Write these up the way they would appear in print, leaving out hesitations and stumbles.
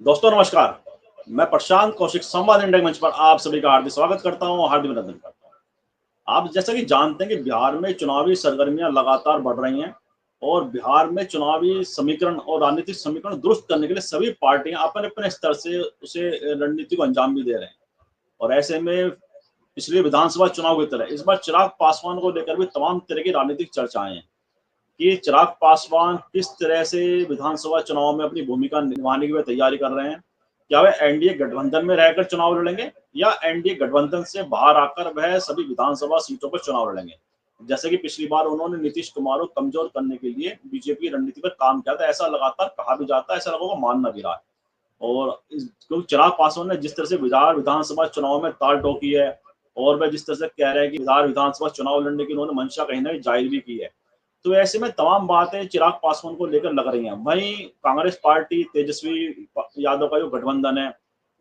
दोस्तों नमस्कार। मैं प्रशांत कौशिक संवाद इंडिया मंच पर आप सभी का हार्दिक स्वागत करता हूं और हार्दिक अभिनंदन करता हूं। आप जैसा कि जानते हैं कि बिहार में चुनावी सरगर्मियां लगातार बढ़ रही हैं और बिहार में चुनावी समीकरण और राजनीतिक समीकरण दुरुस्त करने के लिए सभी पार्टियां अपने-अपने स्तर से उसे रणनीति को अंजाम भी दे रहे हैं। और ऐसे में पिछले विधानसभा चुनाव की तरह इस बार चिराग पासवान को लेकर भी तमाम तरह की राजनीतिक चर्चाएं हैं कि चिराग पासवान किस तरह से विधानसभा चुनाव में अपनी भूमिका निभाने की वे तैयारी कर रहे हैं। क्या वे एनडीए गठबंधन में रहकर चुनाव लड़ेंगे या एनडीए गठबंधन से बाहर आकर वह सभी विधानसभा सीटों पर चुनाव लड़ेंगे। जैसे कि पिछली बार उन्होंने नीतीश कुमार को कमजोर करने के लिए बीजेपी रणनीति पर काम किया था, ऐसा लगातार कहा भी जाता है, ऐसा लोगों को मानना भी रहा है। और क्योंकि चिराग पासवान ने जिस तरह से बिहार विधानसभा चुनाव में ताल ठोकी है और वह जिस तरह से कह रहे हैं कि बिहार विधानसभा चुनाव लड़ने की उन्होंने मंशा कहीं ना कहीं जाहिर भी की है, तो ऐसे में तमाम बातें चिराग पासवान को लेकर लग रही हैं। वहीं कांग्रेस पार्टी तेजस्वी यादव का जो गठबंधन है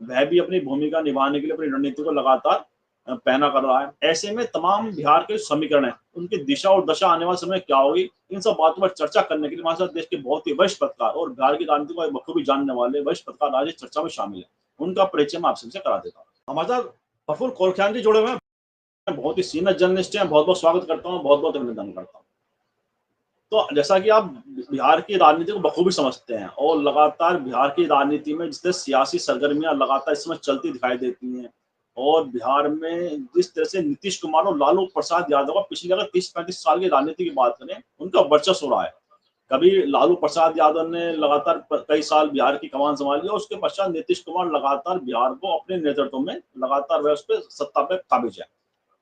वह भी अपनी भूमिका निभाने के लिए अपनी रणनीति को लगातार पहना कर रहा है। ऐसे में तमाम बिहार के समीकरण है उनकी दिशा और दशा आने वाले समय क्या होगी, इन सब बातों पर चर्चा करने के लिए हमारे साथ देश के बहुत ही वरिष्ठ पत्रकार और बिहार की राजनीति को बखूबी जानने वाले वरिष्ठ पत्रकार आज इस चर्चा में शामिल है। उनका परिचय मैं आप सबसे करा देता हूँ। हमारे साथ प्रफुल्ल कोरख्यान जी जुड़े हुए हैं, बहुत ही सीनियर जर्नलिस्ट हैं। बहुत बहुत स्वागत करता हूँ, बहुत बहुत अभिनंदन करता हूँ। तो जैसा कि आप बिहार की राजनीति को बखूबी समझते हैं और लगातार बिहार की राजनीति में जिस तरह सियासी सरगर्मियां लगातार इस समय चलती दिखाई देती हैं और बिहार में जिस तरह से नीतीश कुमार और लालू प्रसाद यादव का पिछले अगर 30-35 साल की राजनीति की बात करें, उनका वर्चस्व हो रहा है। कभी लालू प्रसाद यादव ने लगातार कई साल बिहार की कमान संभाली और उसके पश्चात नीतीश कुमार लगातार बिहार को अपने नेतृत्व में लगातार वह उस पर सत्ता पे काबिज है।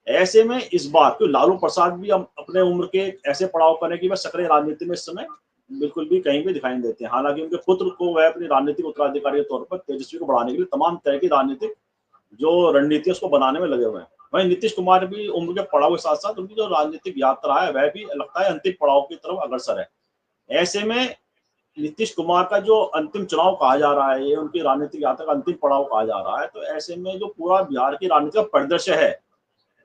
ऐसे में इस बार क्योंकि लालू प्रसाद भी अपने उम्र के ऐसे पड़ाव पर है कि वह सक्रिय राजनीति में इस समय बिल्कुल भी कहीं भी दिखाई नहीं देते हैं। हालांकि उनके पुत्र को वह अपनी राजनीतिक उत्तराधिकारी के तौर पर तेजस्वी को बढ़ाने के लिए तमाम तरह की राजनीतिक जो रणनीति है उसको बनाने में लगे हुए हैं। वहीं नीतीश कुमार भी उम्र के पड़ाव के साथ साथ उनकी जो राजनीतिक यात्रा है वह भी लगता है अंतिम पड़ाव की तरफ अग्रसर है। ऐसे में नीतीश कुमार का जो अंतिम चुनाव कहा जा रहा है, ये उनकी राजनीतिक यात्रा का अंतिम पड़ाव कहा जा रहा है। तो ऐसे में जो पूरा बिहार की राजनीति का परिदृश्य है,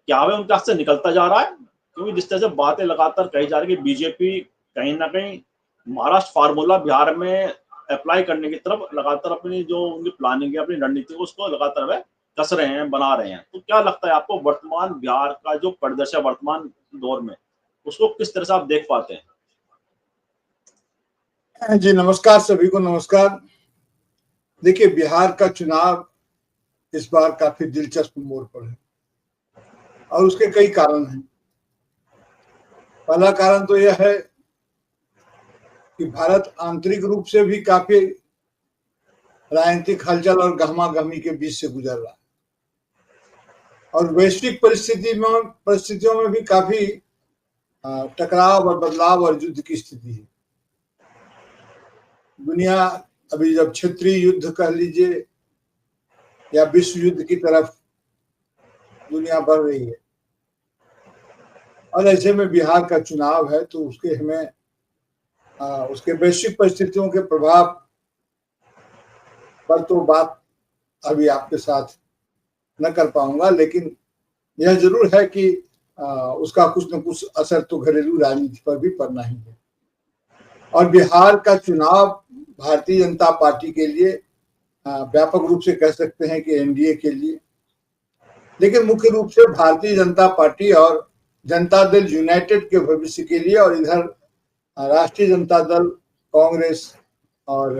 क्या वह उनके हाथ से निकलता जा रहा है? क्योंकि जिस तरह से बातें लगातार कही जा रही है कि बीजेपी कहीं न कहीं महाराष्ट्र फार्मूला बिहार में अप्लाई करने की तरफ लगातार अपनी जो उनकी प्लानिंग है, अपनी रणनीति को उसको लगातार वह कस रहे हैं, बना रहे हैं। तो क्या लगता है आपको वर्तमान बिहार का जो परिदृश्य है वर्तमान दौर में, उसको किस तरह से आप देख पाते हैं? जी नमस्कार, सभी को नमस्कार। देखिए, बिहार का चुनाव इस बार काफी दिलचस्प मोड़ पर है और उसके कई कारण हैं। पहला कारण तो यह है कि भारत आंतरिक रूप से भी काफी राजनीतिक हलचल और गहमा-गहमी के बीच से गुजर रहा है और वैश्विक परिस्थितियों में भी काफी टकराव और बदलाव और युद्ध की स्थिति है। दुनिया अभी जब क्षेत्रीय युद्ध कह लीजिए या विश्व युद्ध की तरफ दुनिया बढ़ रही है और ऐसे में बिहार का चुनाव है, तो उसके हमें उसके वैश्विक परिस्थितियों के प्रभाव पर तो बात अभी आपके साथ न कर पाऊंगा, लेकिन यह जरूर है कि उसका कुछ न कुछ असर तो घरेलू राजनीति पर भी पड़ना ही है। और बिहार का चुनाव भारतीय जनता पार्टी के लिए व्यापक रूप से कह सकते हैं कि एनडीए के लिए, लेकिन मुख्य रूप से भारतीय जनता पार्टी और जनता दल यूनाइटेड के भविष्य के लिए और इधर राष्ट्रीय जनता दल, कांग्रेस और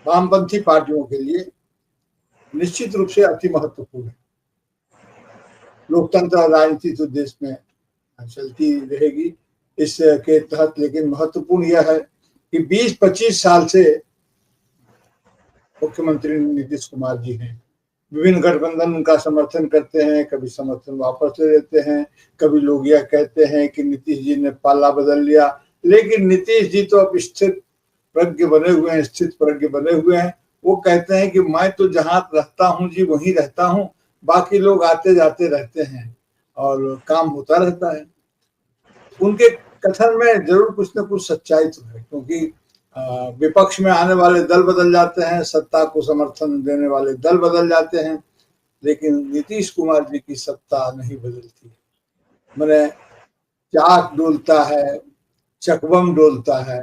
वामपंथी पार्टियों के लिए निश्चित रूप से अति महत्वपूर्ण है। लोकतंत्र और राजनीति तो देश में चलती रहेगी इसके तहत, लेकिन महत्वपूर्ण यह है कि 20-25 साल से मुख्यमंत्री नीतीश कुमार जी हैं। विभिन्न गठबंधन उनका समर्थन करते हैं, कभी समर्थन वापस ले लेते हैं, कभी लोग यह कहते हैं कि नीतीश जी ने पाला बदल लिया, लेकिन नीतीश जी तो अब स्थित प्रज्ञ बने हुए हैं। वो कहते हैं कि मैं तो जहां रहता हूं जी वहीं रहता हूं, बाकी लोग आते जाते रहते हैं और काम होता रहता है। उनके कथन में जरूर कुछ न कुछ सच्चाई तो है, क्योंकि विपक्ष में आने वाले दल बदल जाते हैं, सत्ता को समर्थन देने वाले दल बदल जाते हैं, लेकिन नीतीश कुमार जी की सत्ता नहीं बदलती। मैंने चाक डोलता है, चकबम डोलता है,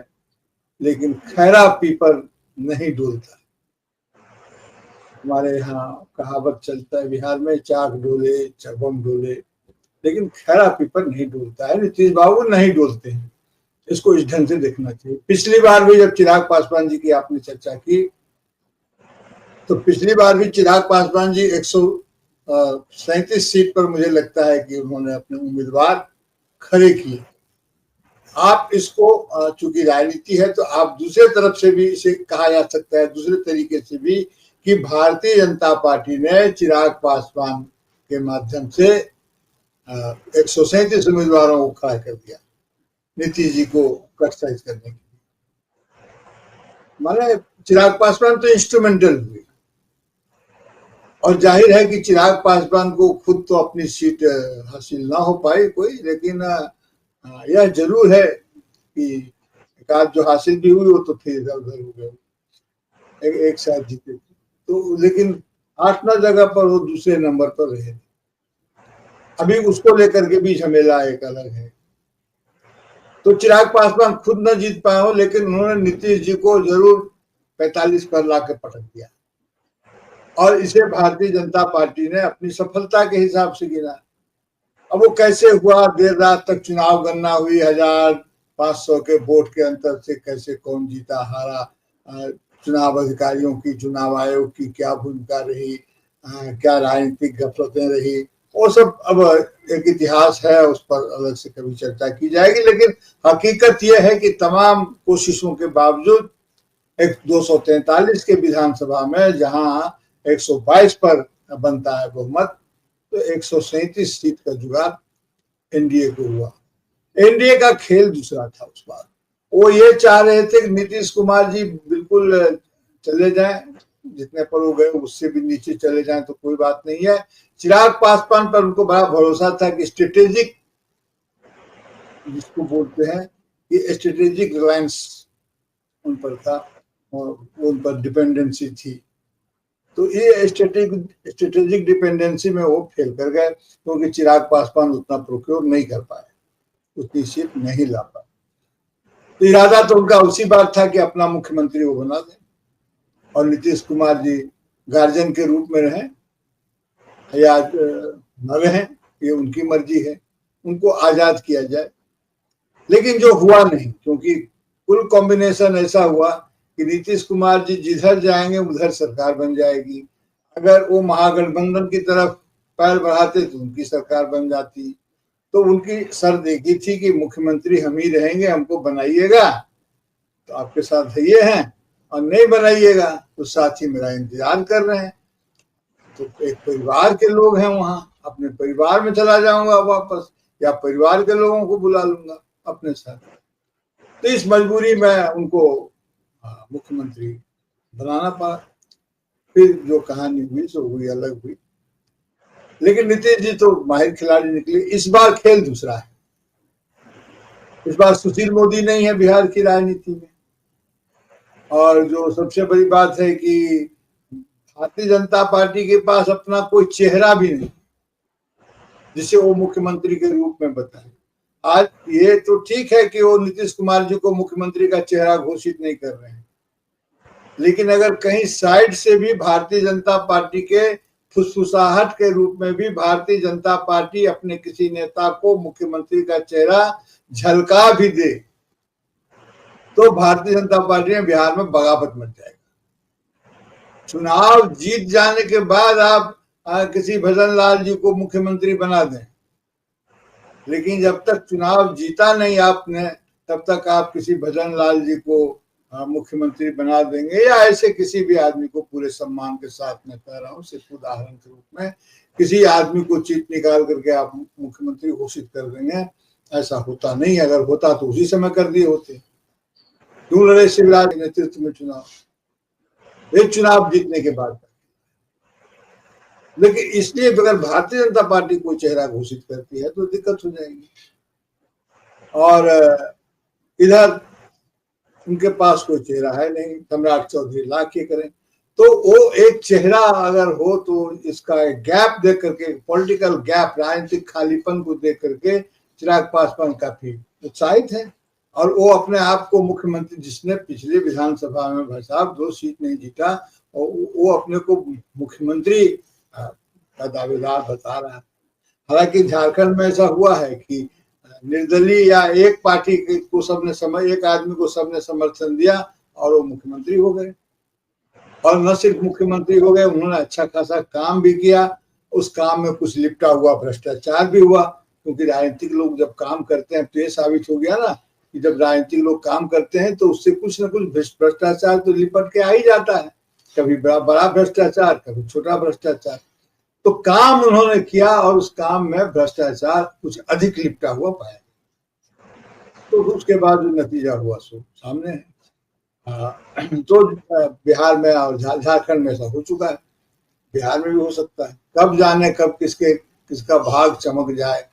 लेकिन खैरा पीपर नहीं डोलता। हमारे यहाँ कहावत चलता है बिहार में, चाक डोले चबम डोले, लेकिन खैरा पीपर नहीं डोलता है। नीतीश बाबू नहीं डोलते हैं, इसको इस ढंग से देखना चाहिए। पिछली बार भी जब चिराग पासवान जी की आपने चर्चा की, तो पिछली बार भी चिराग पासवान जी 137 सीट पर मुझे लगता है कि उन्होंने अपने उम्मीदवार खड़े किए। आप इसको, चूंकि राजनीति है तो आप दूसरे तरफ से भी इसे कहा जा सकता है, दूसरे तरीके से भी, कि भारतीय जनता पार्टी ने चिराग पासवान के माध्यम से 137 उम्मीदवारों को खड़ा कर दिया नीतीश जी को क्रिटिसाइज करने के लिए। माने चिराग पासवान तो इंस्ट्रूमेंटल हुए, और जाहिर है कि चिराग पासवान को खुद तो अपनी सीट हासिल ना हो पाई कोई, लेकिन यह जरूर है कि एक आध जो हासिल भी हुई वो तो फिर इधर उधर हो गए, एक साथ जीते तो, लेकिन 8-9 जगह पर वो दूसरे नंबर पर रहे। अभी उसको लेकर के भी झमेला एक अलग है। तो चिराग पासवान खुद न जीत पाए हो, लेकिन उन्होंने नीतीश जी को जरूर 45 पर ला के पटक दिया, और इसे भारतीय जनता पार्टी ने अपनी सफलता के हिसाब से गिना। अब वो कैसे हुआ, देर रात तक चुनाव गणना हुई, 1500 के वोट के अंतर से कैसे कौन जीता हारा, चुनाव अधिकारियों की, चुनाव आयोग की क्या भूमिका रही, क्या राजनीतिक गफलतें रही, वो सब अब एक इतिहास है, उस पर अलग से कभी चर्चा की जाएगी। लेकिन हकीकत यह है कि तमाम कोशिशों के बावजूद एक 243 के विधानसभा में जहां 122 पर बनता है बहुमत, तो 137 सीट का जुगाड़ एनडीए को हुआ। एनडीए का खेल दूसरा था उस बार। वो ये चाह रहे थे कि नीतीश कुमार जी बिल्कुल चले जाएं, जितने पर वो गए उससे भी नीचे चले जाएं तो कोई बात नहीं है। चिराग पासवान पर उनको बड़ा भरोसा था कि स्ट्रेटेजिक, जिसको बोलते हैं कि स्ट्रेटेजिक रिलायंस उन पर था, और उन पर डिपेंडेंसी थी। तो ये स्ट्रेटेजिक डिपेंडेंसी में वो फेल कर गए, क्योंकि चिराग पासवान उतना प्रोक्योर नहीं कर पाए, उतनी सीट नहीं ला पाए। तो इरादा तो उनका उसी बात था कि अपना मुख्यमंत्री वो बना दें, और नीतीश कुमार जी गार्जियन के रूप में रहें या न रहें, ये उनकी मर्जी है, उनको आजाद किया जाए। लेकिन जो हुआ नहीं, क्योंकि कुल कॉम्बिनेशन ऐसा हुआ कि नीतीश कुमार जी जिधर जाएंगे उधर सरकार बन जाएगी। अगर वो महागठबंधन की तरफ पैर बढ़ाते तो उनकी सरकार बन जाती। तो उनकी शर्त एक ही थी कि मुख्यमंत्री हम ही रहेंगे, हमको बनाइएगा तो आपके साथ ये हैं, और नहीं बनाइएगा तो साथी मेरा इंतजार कर रहे हैं। तो एक परिवार के लोग हैं वहां, अपने परिवार में चला जाऊंगा वापस, या परिवार के लोगों को बुला लूंगा अपने साथ। तो इस मजबूरी में उनको मुख्यमंत्री बनाना पड़ा। फिर जो कहानी हुई सो हुई, अलग हुई। लेकिन नीतीश जी तो माहिर खिलाड़ी निकले। इस बार खेल दूसरा है। इस बार सुशील मोदी नहीं है बिहार की राजनीति में, और जो सबसे बड़ी बात है कि भारतीय जनता पार्टी के पास अपना कोई चेहरा भी नहीं जिसे वो मुख्यमंत्री के रूप में बताए। आज ये तो ठीक है कि वो नीतीश कुमार जी को मुख्यमंत्री का चेहरा घोषित नहीं कर रहे हैं, लेकिन अगर कहीं साइड से भी भारतीय जनता पार्टी के फुसफुसाहट के रूप में भी भारतीय जनता पार्टी अपने किसी नेता को मुख्यमंत्री का चेहरा झलका भी दे, तो भारतीय जनता पार्टी में बिहार में बगावत मच जाएगा। चुनाव जीत जाने के बाद आप किसी भजन लाल जी को मुख्यमंत्री बना दें, लेकिन जब तक चुनाव जीता नहीं आपने, तब तक आप किसी भजन लाल जी को मुख्यमंत्री बना देंगे, या ऐसे किसी भी आदमी को, पूरे सम्मान के साथ मैं कह रहा हूँ, सिर्फ उदाहरण के रूप में, किसी आदमी को चीट निकाल करके आप मुख्यमंत्री घोषित कर देंगे। ऐसा होता नहीं। अगर होता तो उसी समय कर दिए होते। क्यों लड़े शिवराज के नेतृत्व में चुनाव? एक चुनाव जीतने के बाद। लेकिन इसलिए अगर भारतीय जनता पार्टी कोई चेहरा घोषित करती है तो दिक्कत हो जाएगी, और इधर उनके पास कोई चेहरा है नहीं। सम्राट चौधरी ला के करें, तो वो एक चेहरा अगर हो तो इसका एक गैप देख करके, पॉलिटिकल गैप, राजनीतिक खालीपन को देख करके चिराग पासवान काफी उत्साहित है। और वो अपने आप को मुख्यमंत्री, जिसने पिछले विधानसभा में भाई साहब 2 सीट नहीं जीता, और वो अपने को मुख्यमंत्री का दावेदार बता रहा है। हालांकि झारखंड में ऐसा हुआ है कि निर्दलीय या एक पार्टी को सबने एक आदमी को सबने समर्थन दिया और वो मुख्यमंत्री हो गए। और न सिर्फ मुख्यमंत्री हो गए, उन्होंने अच्छा खासा काम भी किया। उस काम में कुछ लिपटा हुआ भ्रष्टाचार भी हुआ, क्योंकि राजनीतिक लोग जब काम करते हैं तो ये साबित हो गया ना कि जब राजनीतिक लोग काम करते हैं तो उससे कुछ न कुछ भ्रष्टाचार तो लिपट के आ ही जाता है, कभी बड़ा भ्रष्टाचार, कभी छोटा भ्रष्टाचार। तो काम उन्होंने किया और उस काम में भ्रष्टाचार कुछ अधिक लिपटा हुआ पाया, तो उसके बाद जो नतीजा हुआ सो सामने है। तो बिहार में और झारखंड में ऐसा हो चुका है, बिहार में भी हो सकता है। कब जाने कब किसका भाग चमक जाए,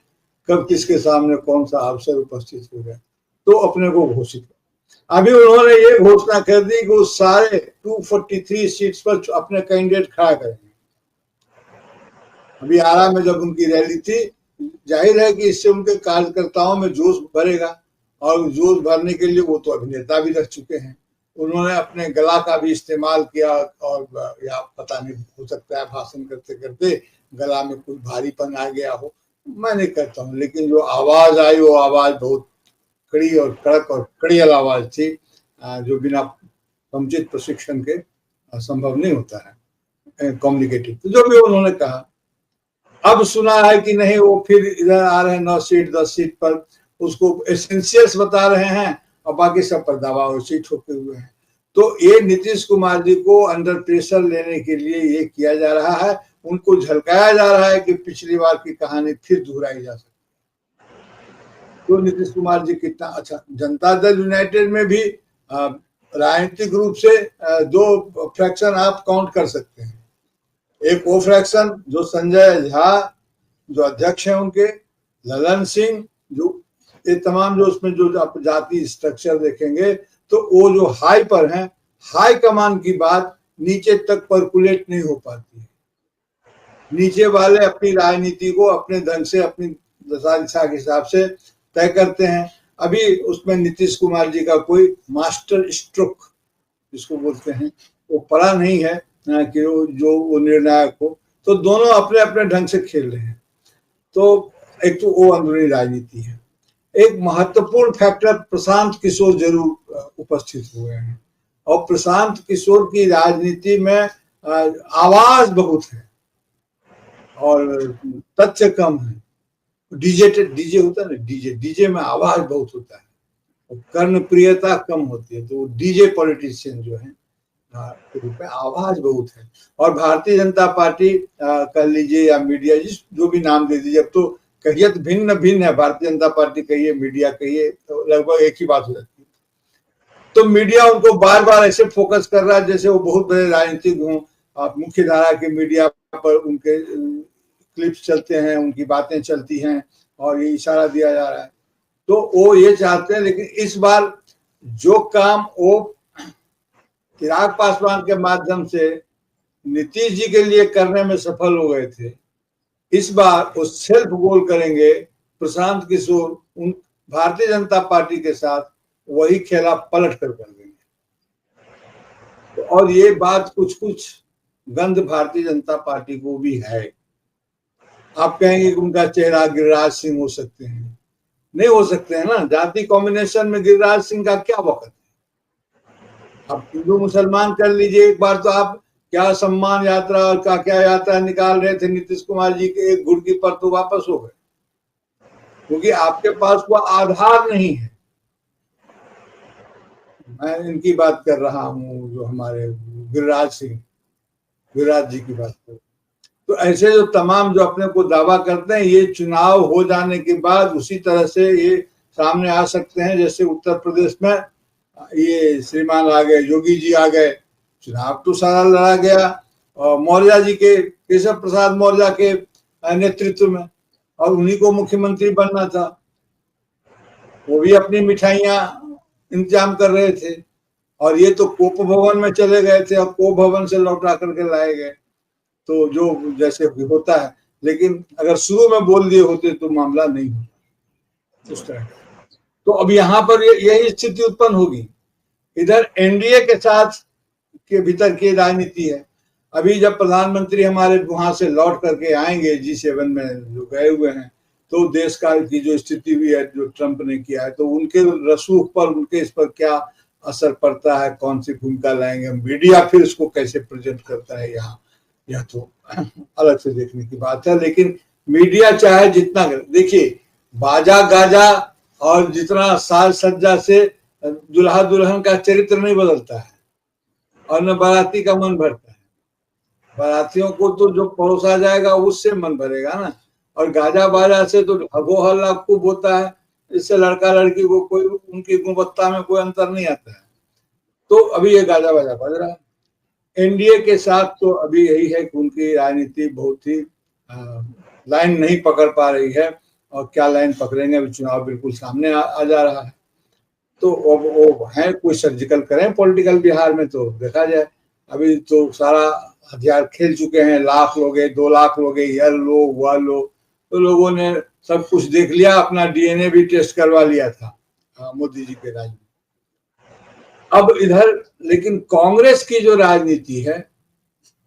कब किसके सामने कौन सा अवसर उपस्थित हो जाए, तो अपने को घोषित कर। अभी उन्होंने ये घोषणा कर दी कि वो सारे 243 सीट्स पर अपने कैंडिडेट खड़ा करेंगे। अभी आरा में जब उनकी रैली थी, जाहिर है कि इससे उनके कार्यकर्ताओं में जोश भरेगा, और जोश भरने के लिए वो तो अभिनेता भी रह चुके हैं। उन्होंने अपने गला का भी इस्तेमाल किया, और या पता नहीं, हो सकता है भाषण करते करते गला में कुछ भारीपन आ गया हो, मैं नहीं कहता हूँ, लेकिन जो आवाज आई वो आवाज बहुत कड़ी और कड़क और कड़ियल आवाज थी, जो बिना समुचित प्रशिक्षण के संभव नहीं होता है कम्युनिकेटिव। तो जो भी उन्होंने कहा, अब सुना है कि नहीं वो फिर इधर आ रहे हैं 9 सीट 10 सीट पर, उसको एसेंशियल्स बता रहे हैं और बाकी सब पर दावा और सीट होते हुए हैं। तो ये नीतीश कुमार जी को अंडर प्रेशर लेने के लिए ये किया जा रहा है, उनको झलकाया जा रहा है कि पिछली बार की कहानी फिर दोहराई जा सकती है। तो नीतीश कुमार जी कितना अच्छा, जनता दल यूनाइटेड में भी राजनीतिक रूप से 2 फ्रैक्शन आप काउंट कर सकते हैं। एक वो फ्रैक्शन जो संजय झा जो अध्यक्ष हैं उनके, ललन सिंह, जो ये तमाम जो उसमें जो आप जाति स्ट्रक्चर देखेंगे तो वो जो हाई पर हैं, हाई कमान की बात नीचे तक परकुलेट नहीं हो पाती है। नीचे वाले अपनी राजनीति को अपने ढंग से, अपनी दशा दिशा के हिसाब से तय करते हैं। अभी उसमें नीतीश कुमार जी का कोई मास्टर स्ट्रोक जिसको बोलते हैं वो पड़ा नहीं है कि वो निर्णायक हो। तो दोनों अपने अपने ढंग से खेल रहे हैं। तो एक तो वो अंदरूनी राजनीति है। एक महत्वपूर्ण फैक्टर प्रशांत किशोर जरूर उपस्थित हुए हैं, और प्रशांत किशोर की राजनीति में आवाज बहुत है और तथ्य कम है। डीजे होता है ना, डीजे में आवाज बहुत होता है और कर्णप्रियता कम होती है। तो डीजे पॉलिटिशियन जो है के रूप में आवाज बहुत है। और भारतीय जनता पार्टी कह लीजिए या मीडिया, जो भी नाम दे दीजिए, अब तो कहियत भिन्न भिन्न है, भारतीय जनता पार्टी कहिए, मीडिया कहिए, तो लगभग एक ही बात हो जाती है। तो मीडिया उनको बार बार ऐसे फोकस कर रहा है जैसे वो बहुत बड़े राजनीतिक हों। मुख्य धारा के मीडिया पर उनके क्लिप्स चलते हैं, उनकी बातें चलती हैं और ये इशारा दिया जा रहा है। तो वो ये चाहते हैं, लेकिन इस बार जो काम वो चिराग पासवान के माध्यम से नीतीश जी के लिए करने में सफल हो गए थे, इस बार वो सेल्फ गोल करेंगे। प्रशांत किशोर उन भारतीय जनता पार्टी के साथ वही खेला पलट कर देंगे। तो और ये बात कुछ गंध भारतीय जनता पार्टी को भी है। आप कहेंगे कि उनका चेहरा गिरिराज सिंह हो सकते हैं, नहीं हो सकते हैं ना। जाति कॉम्बिनेशन में गिरिराज सिंह का क्या वक्त है। आप हिंदू मुसलमान कर लीजिए एक बार, तो आप क्या सम्मान यात्रा और क्या यात्रा निकाल रहे थे नीतीश कुमार जी के एक घुड़की पर, तो वापस हो गए, क्योंकि आपके पास वो आधार नहीं है। मैं इनकी बात कर रहा हूँ जो हमारे गिरिराज जी की बात कर। तो ऐसे जो तमाम जो अपने को दावा करते हैं, ये चुनाव हो जाने के बाद उसी तरह से ये सामने आ सकते हैं। जैसे उत्तर प्रदेश में ये श्रीमान आ गए, योगी जी आ गए, चुनाव तो सारा लड़ा गया और मौर्य जी के, केशव प्रसाद मौर्य के नेतृत्व में, और उन्हीं को मुख्यमंत्री बनना था। वो भी अपनी मिठाइयां इंतजाम कर रहे थे, और ये तो कोप भवन में चले गए थे और कोप भवन से लौटा करके लाए गए। तो जो जैसे होता है, लेकिन अगर शुरू में बोल दिए होते तो मामला नहीं होता उस तरह। तो अब यहाँ पर यही स्थिति उत्पन्न होगी। इधर एनडीए के साथ के भीतर की राजनीति है। अभी जब प्रधानमंत्री हमारे वहां से लौट करके आएंगे G7 में जो गए हुए हैं, तो देश का की जो स्थिति हुई है जो ट्रंप ने किया है, तो उनके रसूख पर, उनके इस पर क्या असर पड़ता है, कौन सी भूमिका लाएंगे, मीडिया फिर उसको कैसे प्रेजेंट करता है यहाँ, यह तो अलग से देखने की बात है। लेकिन मीडिया चाहे जितना, देखिए बाजा गाजा और जितना साज सज्जा से दुल्हा दुल्हन का चरित्र नहीं बदलता है और न बाराती का मन भरता है। बारातियों को तो जो परोसा जाएगा उससे मन भरेगा ना, और गाजा बाजा से तो हगो हल्ला खूब होता है, इससे लड़का लड़की को कोई उनकी गुणवत्ता में कोई अंतर नहीं आता है। तो अभी ये गाजा बाजा बज रहा है। एनडीए के साथ तो अभी यही है कि उनकी राजनीति बहुत ही लाइन नहीं पकड़ पा रही है, और क्या लाइन पकड़ेंगे, अभी चुनाव बिल्कुल सामने आ जा रहा है। तो अब वो है कोई सर्जिकल करें पॉलिटिकल बिहार में तो देखा जाए। अभी तो सारा हथियार खेल चुके हैं, लाख लोग, 2 लाख लोग, यह लो वह लो, तो लोगों ने सब कुछ देख लिया, अपना डीएनए भी टेस्ट करवा लिया था मोदी जी के राज में। अब इधर लेकिन कांग्रेस की जो राजनीति है,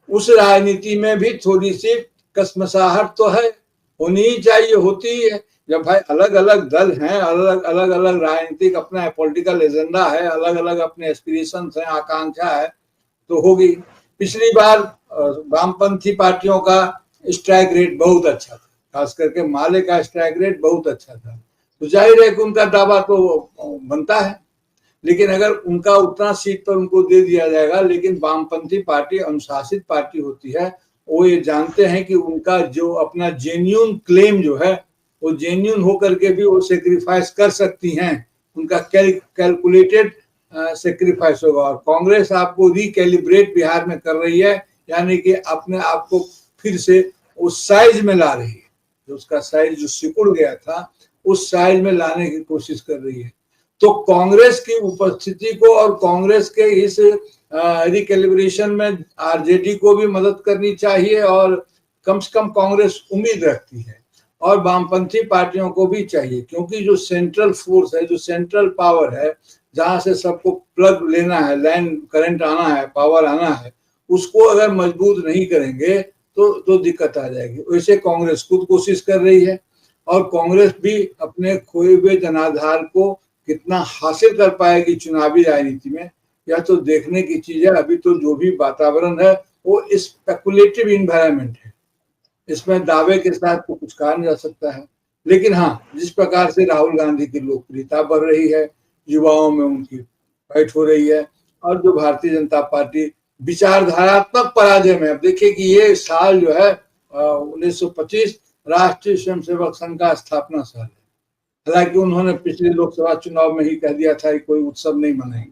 उस राजनीति में भी थोड़ी सी कसमसाहट तो है, होनी ही चाहिए, होती ही है। जब भाई अलग अलग दल हैं, अलग अलग अलग राजनीतिक अपना पॉलिटिकल एजेंडा है, अलग अलग अपने एस्पिरेशंस हैं, आकांक्षा है, तो होगी। पिछली बार वामपंथी पार्टियों का स्ट्राइक रेट बहुत अच्छा था, खास करके माले का स्ट्राइक रेट बहुत अच्छा था, तो जाहिर है कि उनका दावा तो बनता है। लेकिन अगर उनका उतना सीट पर उनको दे दिया जाएगा, लेकिन वामपंथी पार्टी अनुशासित पार्टी होती है, वो ये जानते हैं कि उनका जो अपना जेन्यून क्लेम जो है, वो जेन्यून होकर के भी वो सेक्रीफाइस कर सकती हैं, उनका कैलकुलेटेड सेक्रीफाइस होगा। और कांग्रेस आपको रिकैलिब्रेट बिहार में कर रही है, यानी कि अपने आप को फिर से उस साइज में ला रही है, जो उसका साइज जो सिकुड़ गया था उस साइज में लाने की कोशिश कर रही है। तो कांग्रेस की उपस्थिति को और कांग्रेस के इस रिकैलिब्रेशन में आरजेडी को भी मदद करनी चाहिए, और कम से कम कांग्रेस उम्मीद रखती है, और वामपंथी पार्टियों को भी चाहिए, क्योंकि जो सेंट्रल फोर्स है, जो सेंट्रल पावर है, जहां से सबको प्लग लेना है, लाइन करंट आना है, पावर आना है, उसको अगर मजबूत नहीं करेंगे तो दिक्कत आ जाएगी। वैसे कांग्रेस खुद कोशिश कर रही है, और कांग्रेस भी अपने खोए हुए जनाधार को कितना हासिल कर पाएगी चुनावी राजनीति में, यह तो देखने की चीज है। अभी तो जो भी वातावरण है वो स्पेकुलेटिव इन्वायरमेंट है, इसमें दावे के साथ तो कुछ कहा नहीं जा सकता है। लेकिन हाँ, जिस प्रकार से राहुल गांधी की लोकप्रियता बढ़ रही है, युवाओं में उनकी फाइट हो रही है, और जो भारतीय जनता पार्टी विचारधारात्मक पराजय में, अब देखिए कि ये साल जो है 1925 राष्ट्रीय स्वयंसेवक संघ का स्थापना साल है। हालांकि उन्होंने पिछले लोकसभा चुनाव में ही कह दिया था कि कोई उत्सव नहीं मनाएंगे,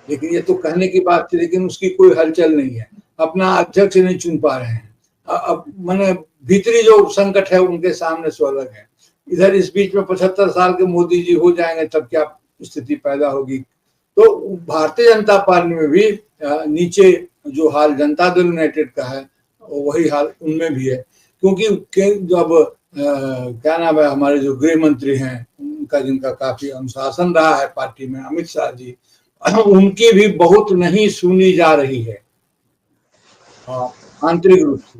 लेकिन ये तो कहने की बात थी, लेकिन उसकी कोई हलचल नहीं है, अपना अध्यक्ष नहीं चुन पा रहे हैं। अब मैंने भीतरी जो संकट है उनके सामने सो अलग है। इधर इस बीच में 75 साल के मोदी जी हो जाएंगे, तब क्या स्थिति पैदा होगी। तो भारतीय जनता पार्टी में भी नीचे जो हाल जनता दल यूनाइटेड का है, वही हाल उनमें भी है, क्योंकि जब क्या नाम है, हमारे जो गृह मंत्री हैं उनका, जिनका काफी अनुशासन रहा है पार्टी में, अमित शाह जी, उनकी भी बहुत नहीं सुनी जा रही है आंतरिक रूप से।